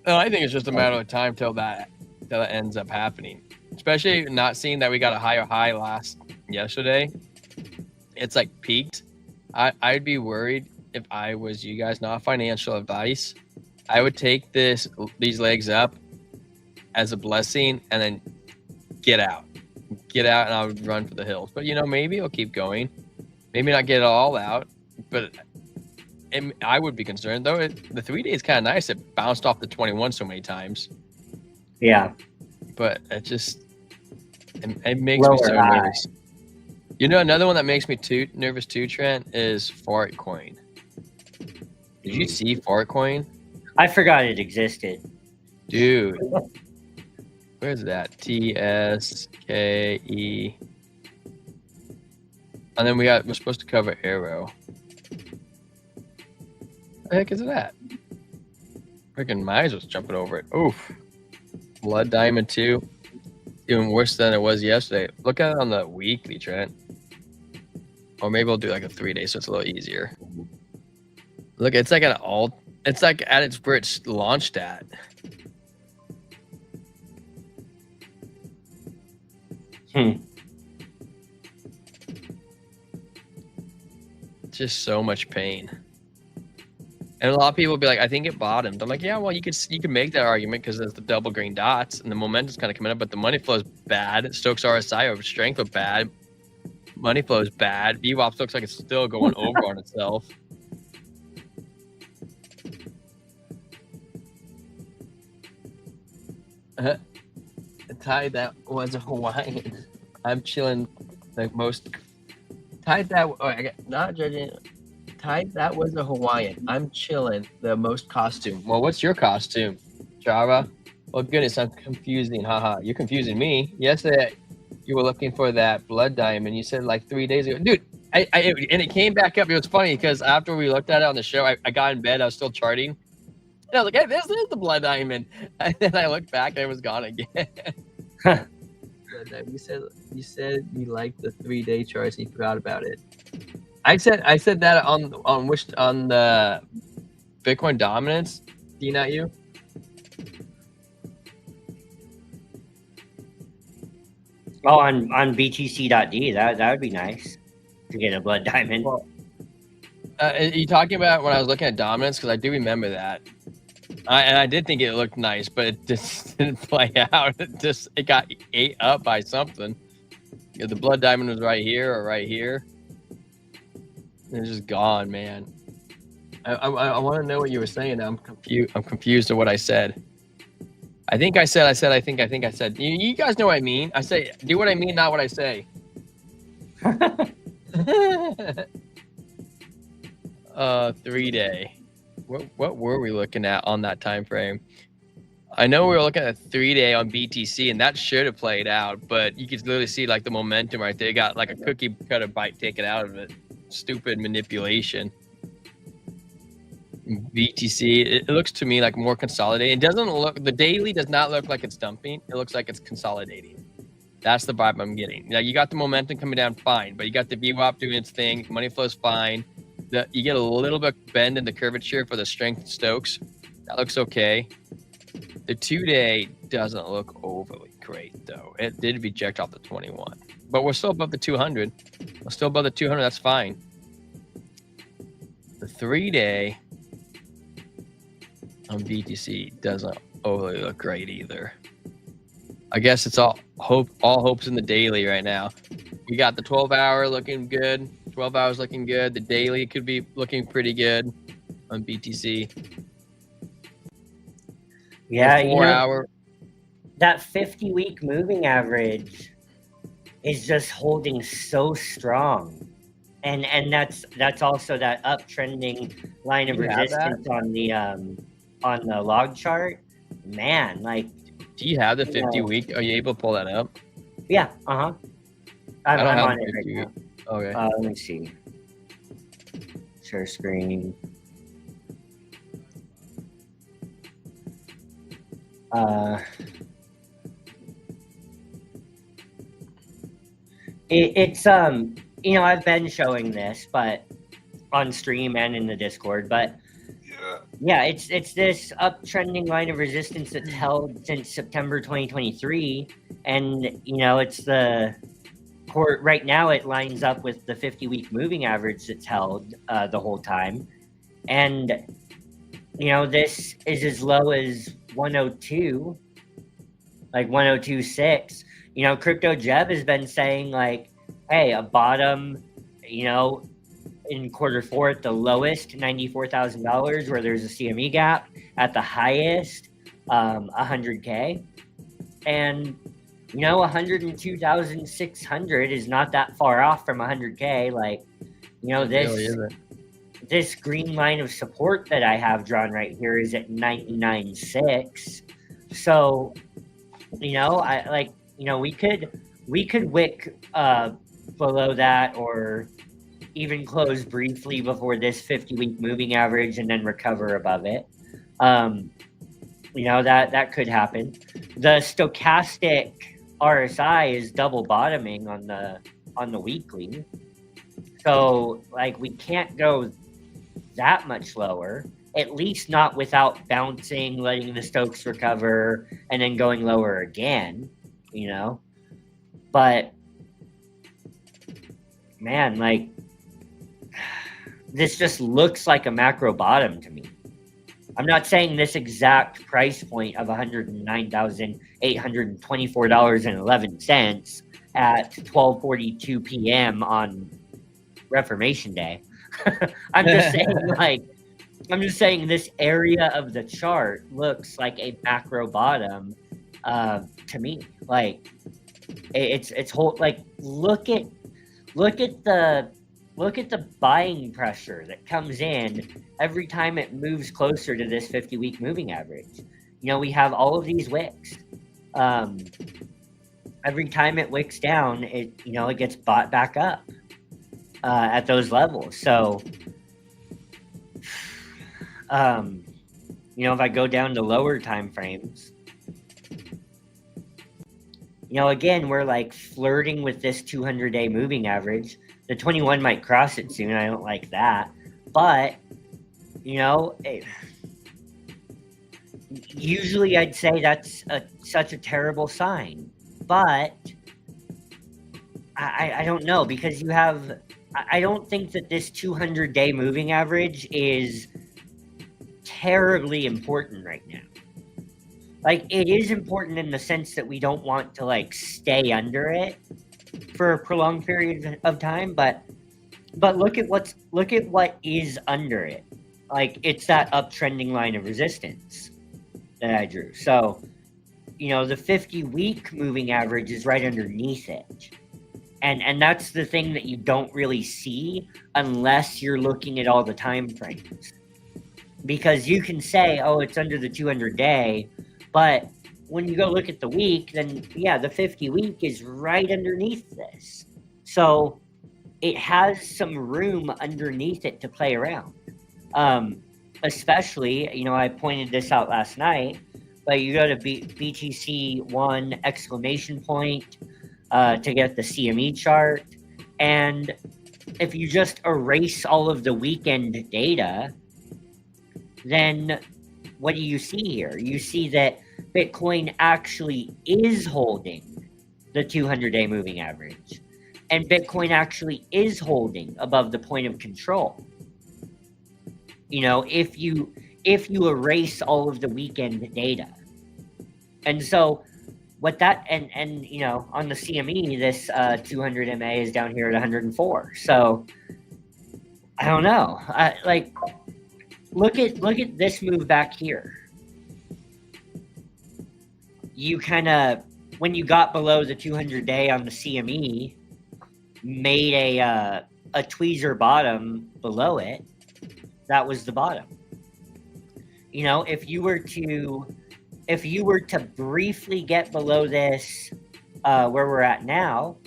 And I think it's just a matter of time till that ends up happening. Especially not seeing that we got a higher high yesterday. It's like peaked. I'd be worried if I was you guys. Not financial advice. I would take these legs up as a blessing and then get out, and I would run for the hills. But, you know, maybe it'll keep going, maybe not get it all out, but I would be concerned though. The 3 day is kind of nice. It bounced off the 21 so many times. Yeah, but it makes me so nervous. You know, another one that makes me nervous too, Trent, is Fartcoin. Did you see Fartcoin? I forgot it existed, dude. Where's that? TSKE. And then we're supposed to cover Arrow. What the heck is that? Freaking Mize was jumping over it. Oof. Blood Diamond 2. Even worse than it was yesterday. Look at it on the weekly, Trent. Or maybe we'll do like a 3 day so it's a little easier. Look, it's like it's like at its where it's launched at. Just so much pain. And a lot of people will be like, I think it bottomed. I'm like, yeah, well, you could make that argument because there's the double green dots and the momentum's kind of coming up, but the money flow is bad. Stokes RSI over strength are bad. Money flow is bad. VWAP looks like it's still going over on itself. Ty, that was a Hawaiian. I'm chilling the most. Ty, that not judging. Ty, that was a Hawaiian. I'm chilling the most costume. Well, what's your costume, Java? Oh goodness, I'm confusing. Haha, you're confusing me. Yesterday, you were looking for that blood diamond. You said like 3 days ago, dude. And it came back up. It was funny because after we looked at it on the show, I got in bed. I was still charting. And I was like, hey, this is the blood diamond. And then I looked back and it was gone again. You said you liked the 3-day charts and you forgot about it. I said that on the Bitcoin dominance. Do you not you? Oh, on BTC.D, that would be nice to get a blood diamond. Well, are you talking about when I was looking at dominance? Because I do remember that. And I did think it looked nice, but it just didn't play out. It got ate up by something. The blood diamond was right here or right here. It's just gone, man. I want to know what you were saying. I'm confused of what I said. I think I said. You guys know what I mean. I say do what I mean, not what I say. 3-day. What were we looking at on that time frame? I know we were looking at a 3-day on BTC, and that should have played out, but you could literally see like the momentum right there. It got like a cookie cutter bite taken out of it. Stupid manipulation. BTC, it looks to me like more consolidated. It doesn't look, the daily does not look like it's dumping. It looks like it's consolidating. That's the vibe I'm getting. Now you got the momentum coming down fine, but you got the VWAP doing its thing. Money flow's fine. You get a little bit bend in the curvature for the strength Stokes. That looks okay. The 2-day doesn't look overly great though. It did reject off the 21, but we're still above the 200. We're still above the 200. That's fine. The 3-day on BTC doesn't overly look great either. I guess it's all hopes in the daily right now. We got the 12-hour looking good. 12 hours looking good. The daily could be looking pretty good on BTC. Yeah, the 4-hour. That 50-week moving average is just holding so strong. And that's also that uptrending line of resistance on the log chart. Man, like, do you have the 50-week? Are you able to pull that up? Yeah, I'm on it right now. Okay. Let me see. Share screen. It's I've been showing this, but on stream and in the Discord, but yeah, it's this uptrending line of resistance that's held since September 2023, and it's the court right now. It lines up with the 50-week moving average that's held the whole time, and this is as low as 102, like 102.6. Crypto Jeb has been saying like, hey, a bottom, in Q4 at the lowest, $94,000, where there's a CME gap, at the highest, 100K, and 102,600 is not that far off from 100K. Like, this green line of support that I have drawn right here is at 99.6. So, we could wick below that, or even close briefly before this 50-week moving average and then recover above it. That could happen. The stochastic RSI is double bottoming on the weekly. So like, we can't go that much lower, at least not without bouncing, letting the Stokes recover, and then going lower again, but man, like, this just looks like a macro bottom to me. I'm not saying this exact price point of $109,824.11 at 12:42 p.m. on Reformation Day. I'm just saying this area of the chart looks like a macro bottom, To me, like it's whole, like look at the buying pressure that comes in every time it moves closer to this 50-week moving average. We have all of these wicks. Every time it wicks down, it gets bought back up at those levels. So if I go down to lower time frames, again, we're like flirting with this 200-day moving average. The 21 might cross it soon. I don't like that. But, usually I'd say that's such a terrible sign. But I don't know, because I don't think that this 200-day moving average is terribly important right now. Like, it is important in the sense that we don't want to like stay under it for a prolonged period of time, but look at what is under it. Like, it's that uptrending line of resistance that I drew. So, the 50-week moving average is right underneath it. And that's the thing that you don't really see unless you're looking at all the time frames. Because you can say, oh, it's under the 200-day, but when you go look at the week, then yeah, the 50-week is right underneath this. So it has some room underneath it to play around. Especially, I pointed this out last night, but you go to BTC1 exclamation point to get the CME chart. And if you just erase all of the weekend data, then what do you see here? You see that Bitcoin actually is holding the 200-day moving average, and Bitcoin actually is holding above the point of control. If you erase all of the weekend data. And so what that, and on the CME, this 200 MA is down here at 104. So I don't know. Look at this move back here. You kind of, when you got below the 200-day on the CME, made a tweezer bottom below it. That was the bottom. If you were to briefly get below this, where we're at now,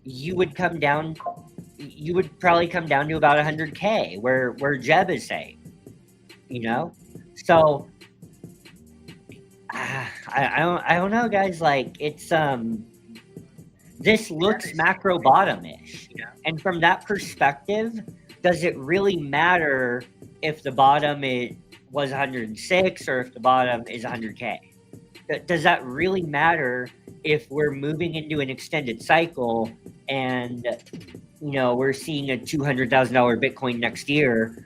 you would probably come down to about 100K, where Jeb is saying. So I don't know, guys. Like, it's this looks macro bottom-ish, and from that perspective, does it really matter if the bottom was 106 or if the bottom is 100K? Does that really matter if we're moving into an extended cycle and we're seeing a $200,000 Bitcoin next year?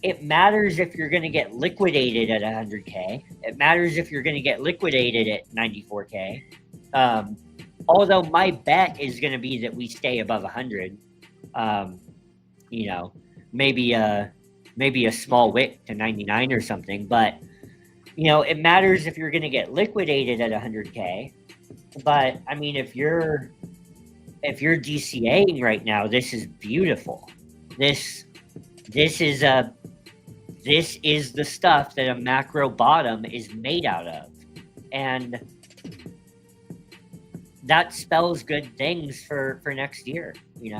It matters if you're going to get liquidated at 100K. It matters if you're going to get liquidated at 94K. Although my bet is going to be that we stay above 100. Maybe a small wick to 99 or something. But it matters if you're going to get liquidated at 100K. But I mean, if you're DCAing right now, this is beautiful. This is the stuff that a macro bottom is made out of, and that spells good things for next year. We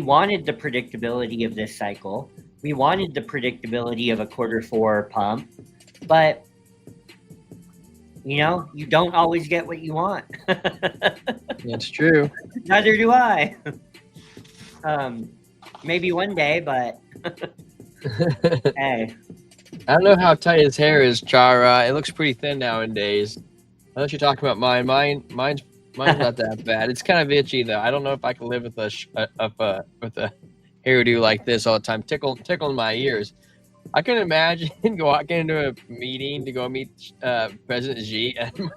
wanted the predictability of this cycle. We wanted the predictability of a Q4 pump, but you don't always get what you want. That's true. Neither do I. Maybe one day, but hey. I don't know how tight his hair is, Chara. It looks pretty thin nowadays. Unless you're talking about mine. Mine's not that bad. It's kind of itchy though. I don't know if I can live with a hairdo like this all the time, tickling my ears. I can imagine walking into a meeting to go meet President Xi and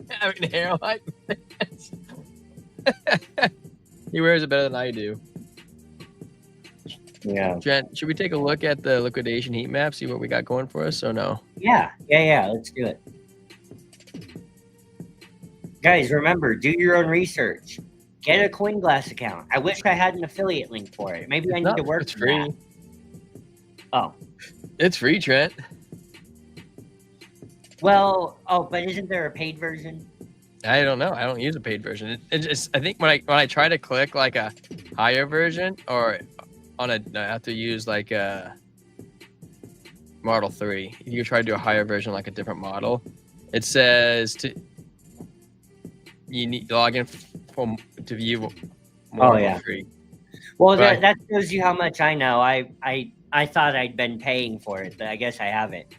having hair like this. He wears it better than I do. Yeah. Trent, should we take a look at the liquidation heat map, see what we got going for us, or no? Yeah. Let's do it. Guys, remember, do your own research. Get a CoinGlass account. I wish I had an affiliate link for it. Maybe I need to work It's for free. that. Oh. It's free, Trent. Well, but isn't there a paid version? I don't know. I don't use a paid version. It just, I think when I try to click like a higher version or on I have to use like a Model 3. If you try to do a higher version, like a different model, it says you need to log in to view more for free. Well, that shows you how much I know. I thought I'd been paying for it, but I guess I haven't.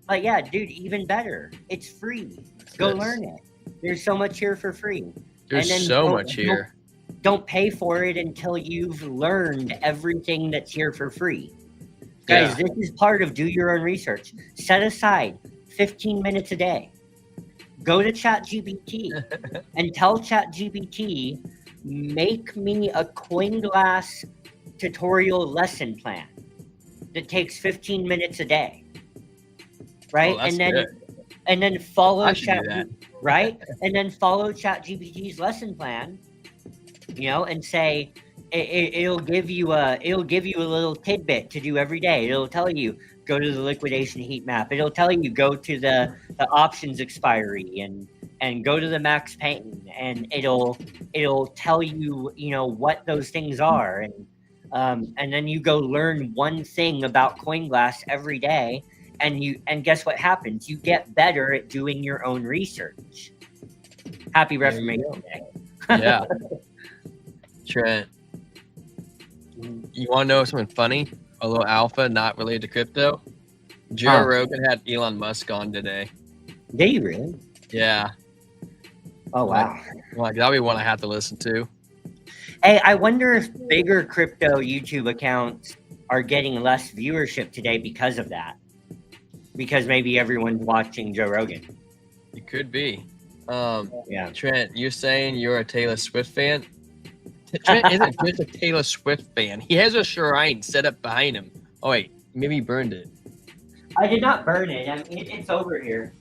But yeah, dude, even better. It's free. Go learn it. There's so much here for free. There's so much here. Don't pay for it until you've learned everything that's here for free. Guys, this is part of do your own research. Set aside 15 minutes a day. Go to ChatGPT and tell ChatGPT, make me a CoinGlass tutorial lesson plan that takes 15 minutes a day. Right? And then follow right? And then follow ChatGPT's lesson plan, and say it'll give you a little tidbit to do every day. It'll tell you go to the liquidation heat map. It'll tell you go to the options expiry and go to the max pain, and it'll tell you what those things are, and then you go learn one thing about CoinGlass every day. And guess what happens? You get better at doing your own research. Happy Reformation Day. Yeah. Trent, you want to know something funny? A little alpha not related to crypto? Joe Rogan had Elon Musk on today. Did you really? Yeah. Oh, wow. Like, that'll be one I have to listen to. Hey, I wonder if bigger crypto YouTube accounts are getting less viewership today because of that. Because maybe everyone's watching Joe Rogan. It could be. Yeah. Trent, you're saying you're a Taylor Swift fan? Trent isn't just a Taylor Swift fan. He has a shrine set up behind him. Oh, wait. Maybe he burned it. I did not burn it. I mean, it's over here.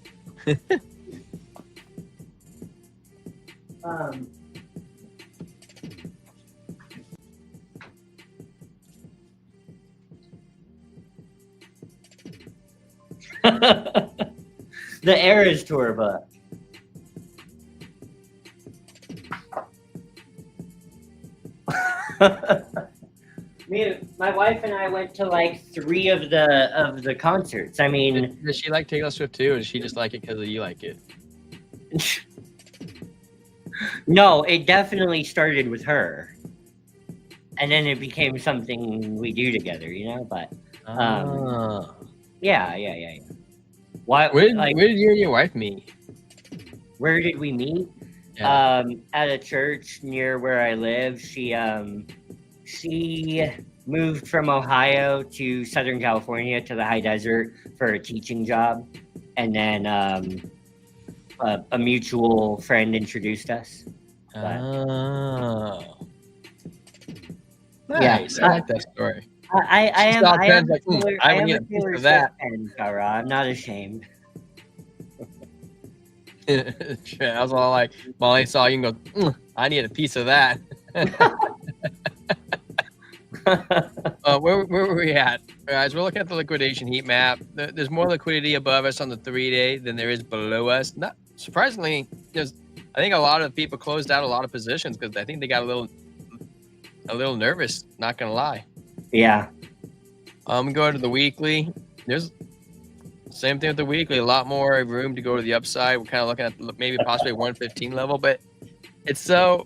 The Eras Tour book. My wife and I went to like 3 of the concerts. I mean, does she like Taylor Swift too, or does she just like it because you like it? No, it definitely started with her, and then it became something we do together, But yeah. Why? Where did you and your wife meet? Where did we meet? Yeah. At a church near where I live. She moved from Ohio to Southern California to the high desert for a teaching job, and then a mutual friend introduced us. Oh, nice! Yeah, I like that story. I am a Taylor Swift fan, Kara. I'm not ashamed. I was all like, Molly saw you and go, I need a piece of that. Where were we at? Guys, we're looking at the liquidation heat map. There's more liquidity above us on the 3-day than there is below us. Not surprisingly, I think a lot of people closed out a lot of positions because I think they got a little nervous, not gonna lie. Yeah. Go to the weekly. There's same thing with the weekly. A lot more room to go to the upside. We're kind of looking at maybe possibly 115 level, but the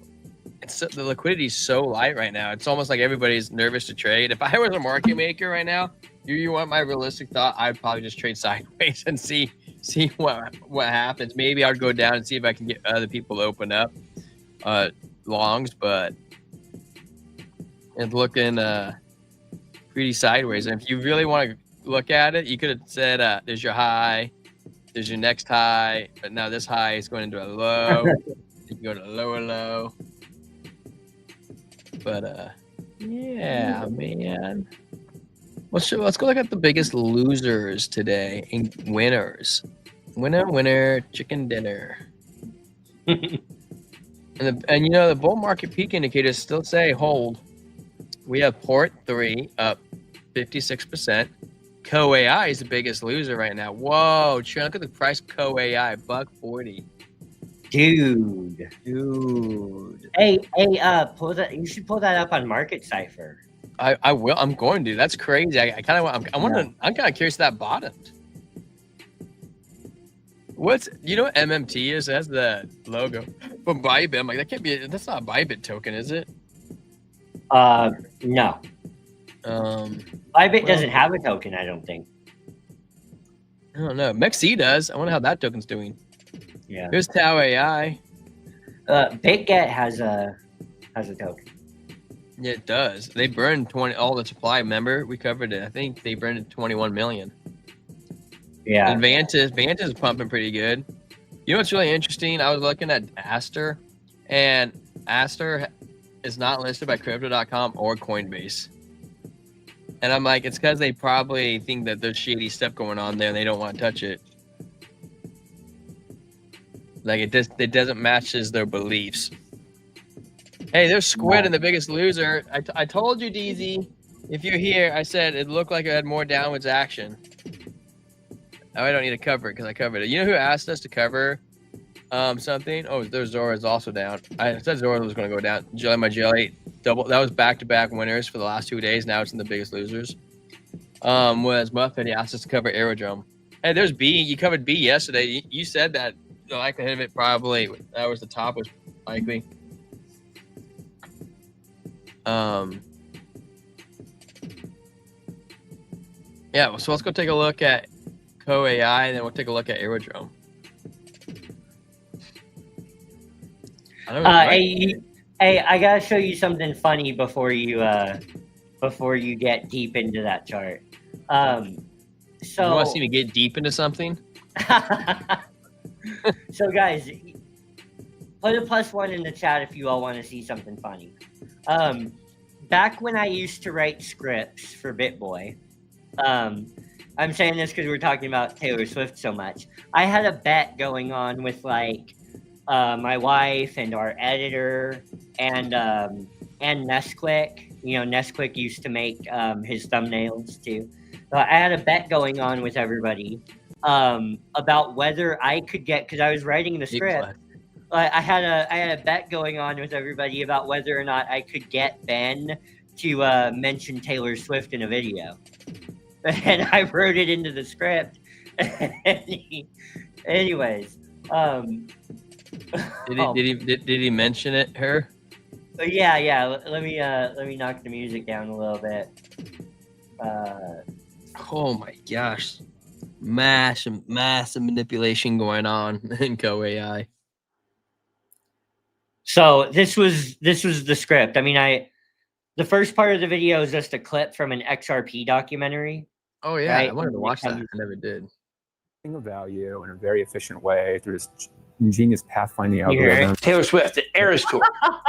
liquidity is so light right now. It's almost like everybody's nervous to trade. If I was a market maker right now, you want my realistic thought, I'd probably just trade sideways and see what happens. Maybe I'd go down and see if I can get other people to open up longs, but it's looking pretty sideways. And if you really want to look at it, you could have said there's your high, there's your next high, but now this high is going into a low. You can go to a lower low. But yeah, man. Let's go look at the biggest losers today and winners. Winner, chicken dinner. And you know, the bull market peak indicators still say hold. We have Port 3 up 56%. Co-AI is the biggest loser right now. Whoa, Trent, look at the price Co-AI, $1.40. Dude. Hey, pull that. You should pull that up on Market Cipher. I will. I'm going to. That's crazy. I'm kind of curious if that bottomed. You know what MMT is? That's the logo from Bybit. I'm like, that's not a Bybit token, is it? No. Bybit doesn't have a token, I don't think. I don't know. MEXC does. I wonder how that token's doing. Yeah. Here's Tau AI. BitGet has a token. Yeah, it does. They burned all the supply. Remember, we covered it. I think they burned 21 million. Yeah. And Vantis is pumping pretty good. You know what's really interesting? I was looking at Aster, and Aster is not listed by Crypto.com or Coinbase. And I'm like, it's because they probably think that there's shady stuff going on there, and they don't want to touch it. Like it doesn't match their beliefs. Hey, there's Squid in the biggest loser. I told you, DZ, if you're here, I said it looked like it had more downwards action. Now I don't need to cover it because I covered it. You know who asked us to cover something? Oh, there's Zora's also down. I said Zora was going to go down. Jelly My Jelly double. That was back-to-back winners for the last 2 days. Now it's in the biggest losers. Was Muffet? He asked us to cover Aerodrome. Hey, there's B. You covered B yesterday. You said that the likelihood of it probably that was the top was likely. Yeah, so let's go take a look at Co-AI, and then we'll take a look at Aerodrome. Hey, I gotta show you something funny before you get deep into that chart. So you want to see me get deep into something? So guys, put a +1 in the chat if you all want to see something funny. Back when I used to write scripts for BitBoy, I'm saying this because we're talking about Taylor Swift so much. I had a bet going on with like my wife and our editor and Nesquik. You know, Nesquik used to make his thumbnails too. So I had a bet going on with everybody about whether I could get, because I was writing the script. I had a bet going on with everybody about whether or not I could get Ben to mention Taylor Swift in a video. And I wrote it into the script. Anyways, did he mention it? Her? Yeah. Let me knock the music down a little bit. Oh my gosh, massive manipulation going on in Co-AI. So this was the script. I mean, the first part of the video is just a clip from an XRP documentary. Oh yeah, right? I wanted to watch that. I never did. Of value in a very efficient way through this ingenious pathfinding algorithm. Taylor Swift, the Eras Tour,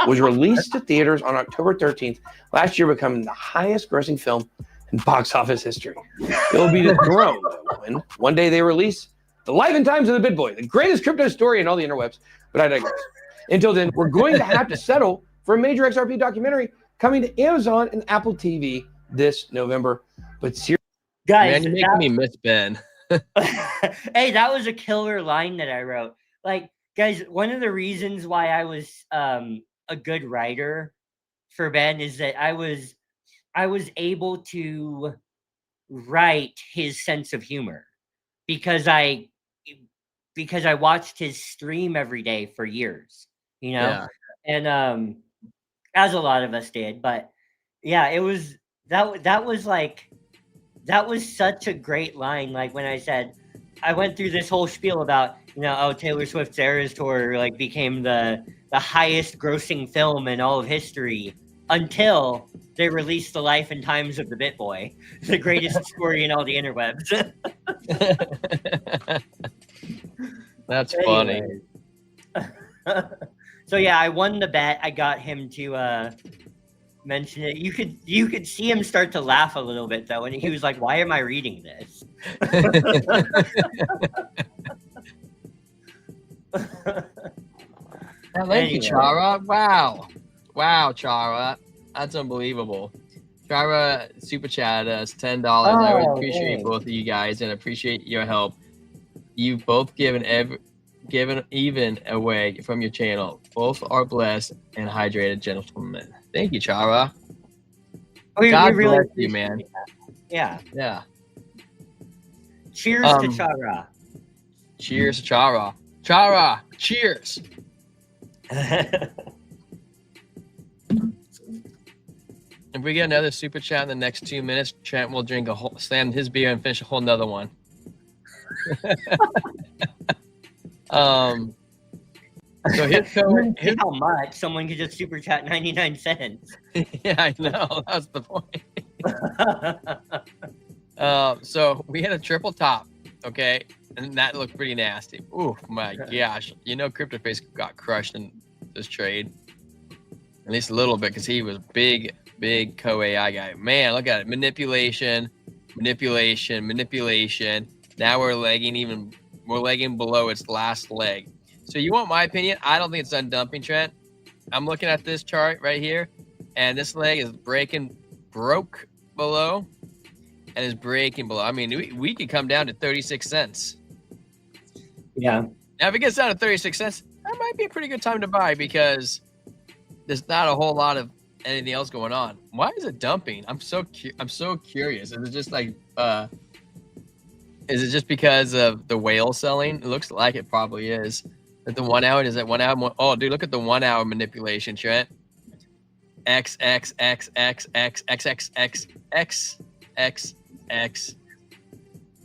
was released to theaters on October 13th, last year becoming the highest grossing film in box office history. It will be dethroned when one day they release The Life and Times of the BitBoy, the greatest crypto story in all the interwebs, but I digress. Until then, we're going to have to settle for a major XRP documentary coming to Amazon and Apple TV this November. But seriously, guys, man, you're making me miss Ben. Hey, that was a killer line that I wrote. Like, guys, one of the reasons why I was a good writer for Ben is that I was able to write his sense of humor because I watched his stream every day for years, you know, and as a lot of us did. But yeah, it was that was such a great line. Like when I said, I went through this whole spiel about, you know, oh, Taylor Swift's Eras Tour like became the highest grossing film in all of history until they released The Life and Times of the BitBoy, the greatest story in all the interwebs. That's funny. So yeah, I won the bet. I got him to mention it, you could see him start to laugh a little bit though, and he was like, "Why am I reading this?" Thank you, Chara. Wow, Chara. That's unbelievable. Chara super chat us $10. I would appreciate both of you guys and appreciate your help. You've both given even away from your channel. Both are blessed and hydrated gentlemen. Thank you, Chara. God we really bless you, man. That. Yeah. Yeah. Cheers to Chara. Cheers to Chara. Chara, cheers. If we get another super chat in the next 2 minutes, Trent will slam his beer and finish a whole nother one. So here's how much someone could just super chat 99 cents. Yeah, I know. That's the point. So we had a triple top, okay, and that looked pretty nasty. Oh my gosh! You know, CryptoFace got crushed in this trade, at least a little bit, because he was big co-AI guy. Man, look at it. Manipulation. Now we're lagging below its last leg. So you want my opinion? I don't think it's done dumping, Trent. I'm looking at this chart right here, and this leg is broke below, and is breaking below. I mean, we could come down to 36 cents. Yeah. Now, if it gets down to 36 cents, that might be a pretty good time to buy because there's not a whole lot of anything else going on. Why is it dumping? I'm so curious. Is it just like is it just because of the whale selling? It looks like it probably is. At the 1 hour, is that 1 hour? Oh, dude, look at the 1 hour manipulation, Trent. X.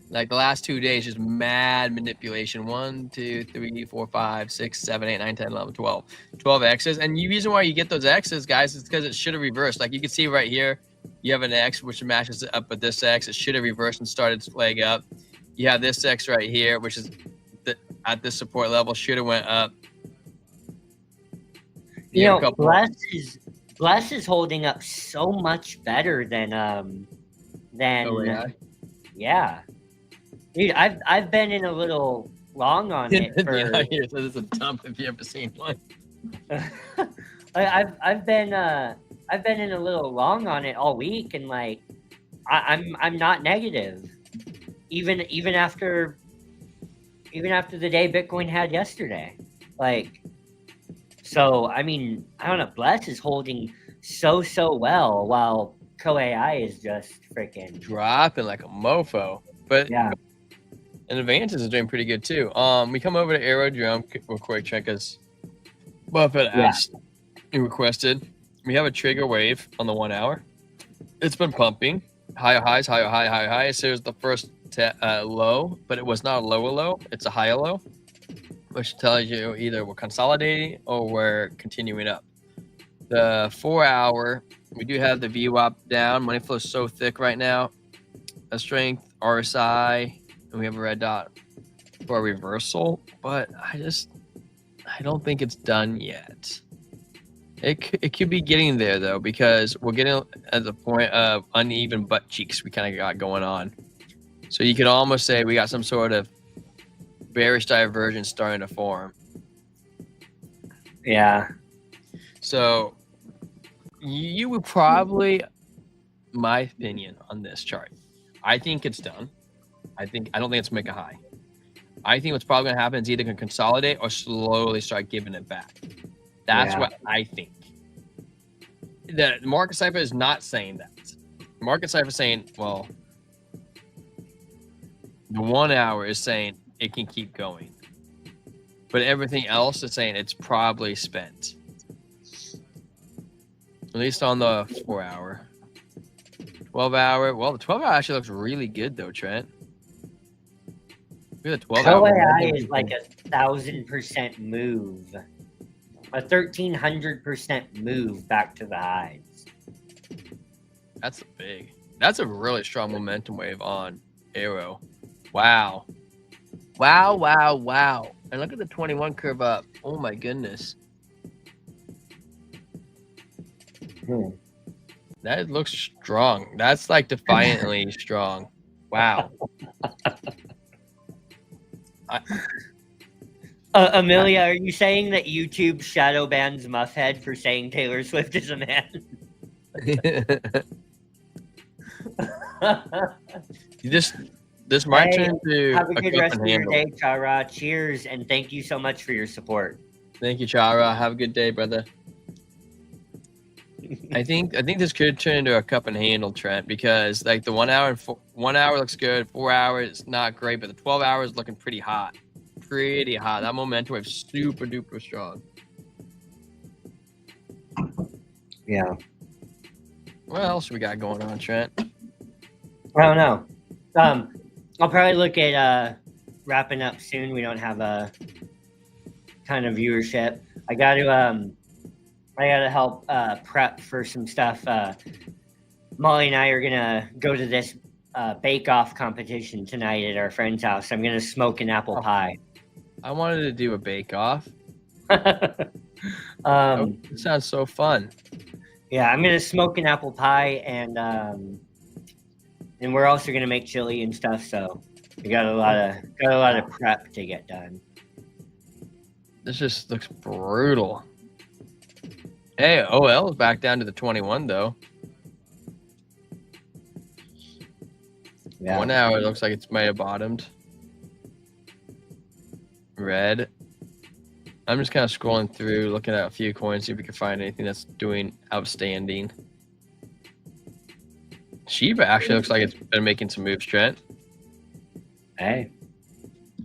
Like the last 2 days, just mad manipulation. 1, 2, 3, 4, 5, 6, 7, 8, 9, 10, 11, 12. 12 X's. And the reason why you get those X's, guys, is because it should have reversed. Like you can see right here, you have an X which matches up with this X. It should have reversed and started its leg up. You have this X right here, which is at this support level, should have went up. You know, Bless is holding up so much better than yeah. Dude, I've been in a little long on it for so this is a dump if you ever seen one. I've been in a little long on it all week, and like I'm not negative. Even after the day Bitcoin had yesterday. Like, so I mean, I don't know, Bless is holding so well while Co-AI is just freaking dropping like a mofo. But yeah. And Advances is doing pretty good too. We come over to Aerodrome real quick, check because Buffett asked, he requested. We have a trigger wave on the 1 hour. It's been pumping higher highs. So here's the first low, but it was not a lower low. It's a higher low, which tells you either we're consolidating or we're continuing up. The 4 hour, we do have the VWAP down. Money flow is so thick right now. A strength, RSI, and we have a red dot for a reversal, but I don't think it's done yet. It could be getting there though, because we're getting at the point of uneven butt cheeks we kind of got going on. So you could almost say we got some sort of bearish divergence starting to form. Yeah. So you would probably, my opinion on this chart, I think it's done. I don't think it's make a high. I think what's probably going to happen is either going to consolidate or slowly start giving it back. That's what I think. The market cipher is not saying that. Market cipher is saying, well, the 1 hour is saying it can keep going, but everything else is saying it's probably spent. At least on the 4 hour. 12 hour. Well, the 12 hour actually looks really good though, Trent. Look at the 12 hour. OAI is like 1,000% move. A 1,300% move back to the highs. That's a really strong momentum wave on Aero. Wow. And look at the 21 curve up. Oh my goodness. That looks strong. That's like defiantly strong. Wow. Amelia, are you saying that YouTube shadow bans Muffhead for saying Taylor Swift is a man? This might Hey, turn into have a a good cup rest and of your handle. day, Chara. Cheers, and thank you so much for your support. Thank you, Chara. Have a good day, brother. I think this could turn into a cup and handle, Trent, because like the 1 hour and 1 hour looks good, 4 hours not great, but the 12 hours looking pretty hot. Pretty hot. That momentum wave super duper strong. Yeah. What else we got going on, Trent? I don't know. I'll probably look at wrapping up soon. We don't have a ton of viewership. I got to help prep for some stuff. Molly and I are gonna go to this bake-off competition tonight at our friend's house. I'm gonna smoke an apple pie. I wanted to do a bake-off. It Sounds so fun. Yeah, I'm gonna smoke an apple pie, and we're also gonna make chili and stuff. So we got a lot of prep to get done. This just looks brutal. Hey, OL is back down to the 21 though. Yeah. 1 hour looks like it's may have bottomed. Red. I'm just kind of scrolling through, looking at a few coins, see if we can find anything that's doing outstanding. Shiba actually looks like it's been making some moves, Trent. Hey.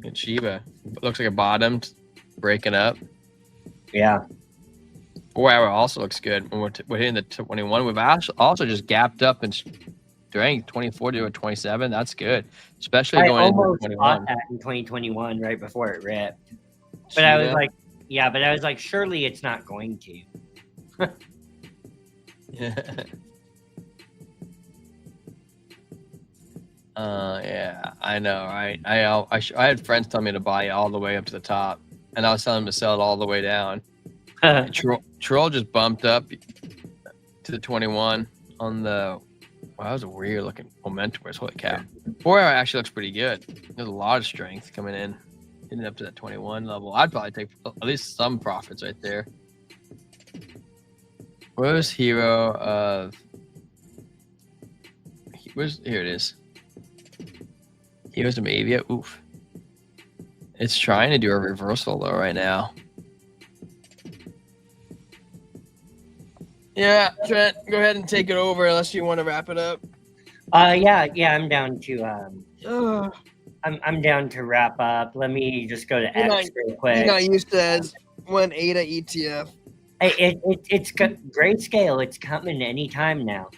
And Shiba looks like it bottomed, breaking up. Yeah. 4 hour also looks good. When we're hitting the 21, we've also just gapped up and strength 24 to a 27. That's good, especially going into 21. I almost bought that in 2021 right before it ripped. But I was like, surely it's not going to. Yeah, I know, right? I had friends tell me to buy it all the way up to the top, and I was telling them to sell it all the way down. Troll just bumped up to the 21 on the. Wow, that was a weird looking momentum. Holy cow! 4 hour actually looks pretty good. There's a lot of strength coming in, getting up to that 21 level. I'd probably take at least some profits right there. Where's Hero of? Here it is. Heroes of Avia. Oof. It's trying to do a reversal though right now. Yeah, Trent, go ahead and take it over unless you want to wrap it up. Yeah, I'm down to I'm down to wrap up. Let me just go to X real quick. You're not used to as one ADA ETF. It's grayscale. It's coming anytime now.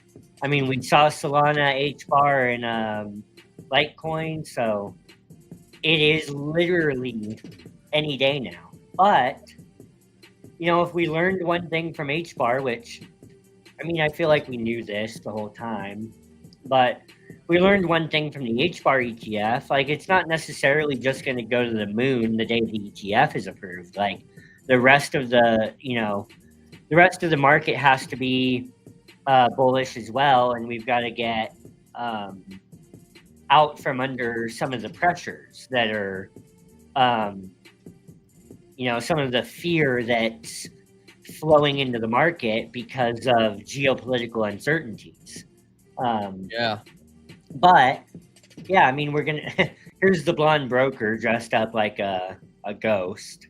I mean, we saw Solana, H-bar, and Litecoin, so it is literally any day now. But you know, if we learned one thing from H-bar, which, I mean, I feel like we knew this the whole time, but we learned one thing from the H-bar ETF, like it's not necessarily just going to go to the moon the day the ETF is approved. Like the rest of the market has to be bullish as well, and we've got to get out from under some of the pressures that are some of the fear that's flowing into the market because of geopolitical uncertainties. Yeah. But yeah, I mean, we're gonna. Here's the blonde broker dressed up like a ghost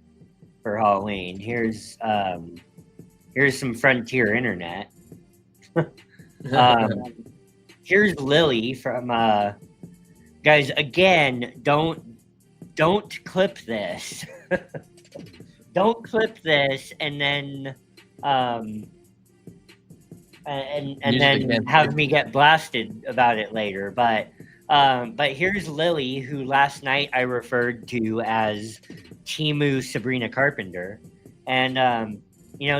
for Halloween. Here's some frontier internet. Here's Lily from guys. Again, don't clip this. Don't clip this and then then have me get blasted about it later. But here's Lily, who last night I referred to as Timu Sabrina Carpenter, and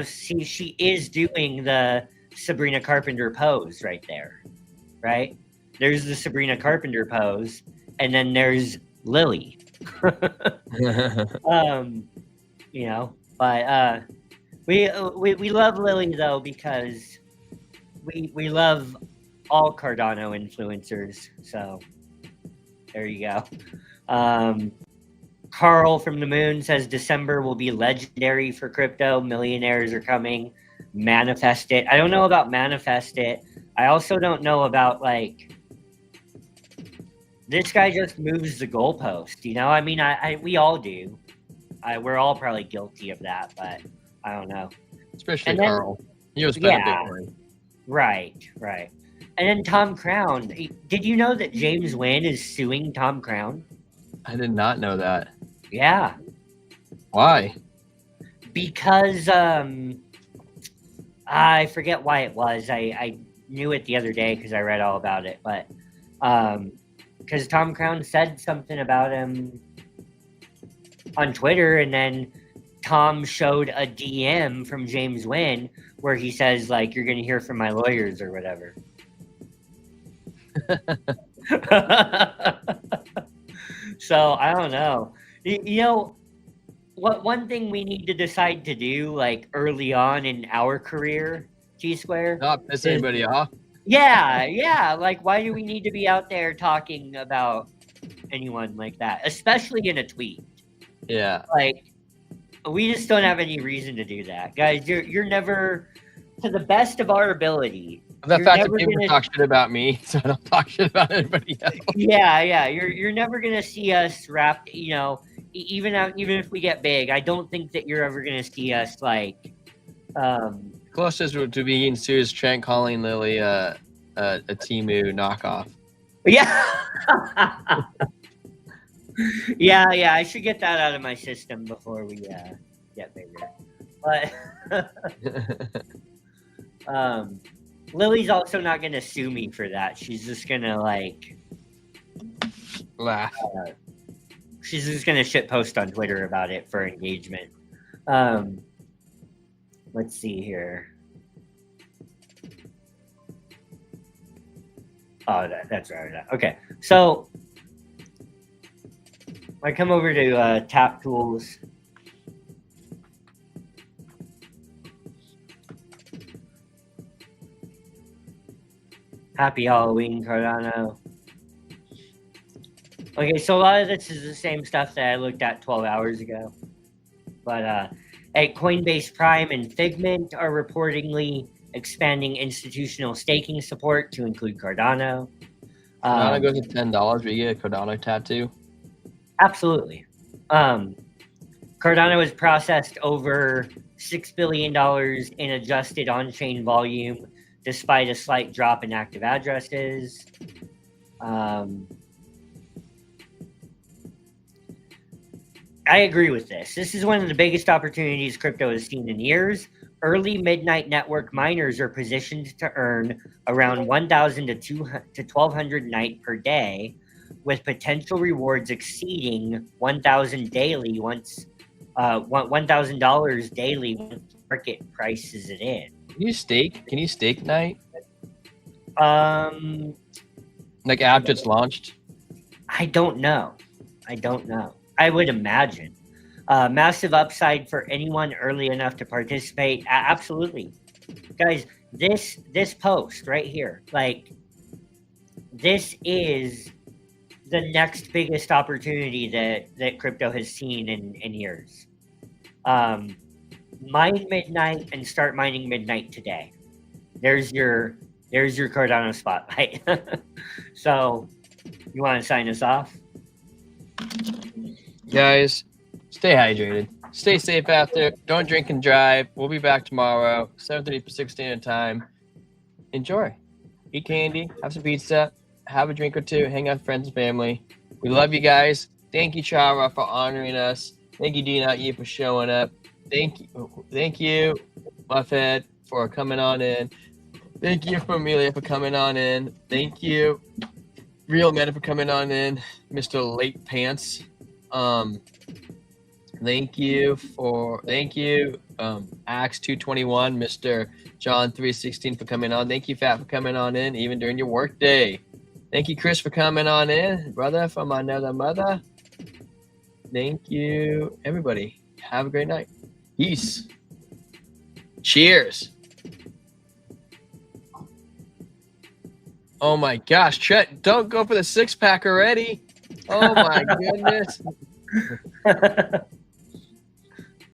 she is doing the Sabrina Carpenter pose right there, right? There's the Sabrina Carpenter pose, and then there's Lily. But we love Lily though, because we love all Cardano influencers. So there you go. Carl from the Moon says December will be legendary for crypto. Millionaires are coming. Manifest it. I don't know about manifest it. I also don't know about like this guy just moves the goalpost. You know, I mean, we all do. We're all probably guilty of that, but I don't know. Especially Carl. He was better Bitcoin. Right. And then Tom Crown. Did you know that James Nguyen is suing Tom Crown? I did not know that. Yeah. Why? Because I forget why it was. I knew it the other day because I read all about it. But because Tom Crown said something about him on Twitter, and then Tom showed a DM from James Nguyen where he says, like, you're going to hear from my lawyers or whatever. So I don't know. You know, one thing we need to decide to do, like early on in our career, G Square. Not piss anybody off. Yeah. Like, why do we need to be out there talking about anyone like that, especially in a tweet? Yeah. Like, we just don't have any reason to do that, guys. You're never, to the best of our ability. The fact that people talk shit about me, so I don't talk shit about anybody else. Yeah. You're never gonna see us wrapped. You know, even if we get big, I don't think that you're ever gonna see us like. Closest to being serious, Trent calling Lily a Temu knockoff. Yeah. yeah. I should get that out of my system before we get bigger. But Lily's also not gonna sue me for that. She's just gonna like laugh. She's just gonna shitpost on Twitter about it for engagement. Let's see here. Oh, that's right. Okay, so I come over to Tap Tools. Happy Halloween, Cardano. Okay, so a lot of this is the same stuff that I looked at 12 hours ago. But at Coinbase Prime and Figment are reportedly expanding institutional staking support to include Cardano. Cardano goes to $10, we get a Cardano tattoo. Absolutely. Cardano has processed over $6 billion in adjusted on-chain volume, despite a slight drop in active addresses. I agree with this. This is one of the biggest opportunities crypto has seen in years. Early midnight network miners are positioned to earn around 1,000 to 1,200 night per day, with potential rewards exceeding 1,000 daily once $1,000 daily once market prices it in. Can you stake night? Like after it's launched? I don't know. I would imagine. Massive upside for anyone early enough to participate. Absolutely. Guys, this post right here, like, this is the next biggest opportunity that crypto has seen in years. Mine midnight and start mining midnight today. There's your Cardano spotlight. So, you want to sign us off? Guys, stay hydrated. Stay safe out there. Don't drink and drive. We'll be back tomorrow, 7:30 Pacific Standard Time. Enjoy. Eat candy. Have some pizza. Have a drink or two. Hang out with friends and family. We love you guys. Thank you, Chara, for honoring us. Thank you, D.E for showing up. Thank you, Muffhead, for coming on in. Thank you, Amelia, for coming on in. Thank you, Real Men, for coming on in. Mr. Late Pants. Thank you, Axe 221, Mr. John 316 for coming on. Thank you, Fat, for coming on in, even during your work day. Thank you, Chris, for coming on in, brother from another mother. Thank you, everybody. Have a great night. Peace. Cheers. Oh my gosh, Chet, don't go for the 6-pack already. Oh my goodness.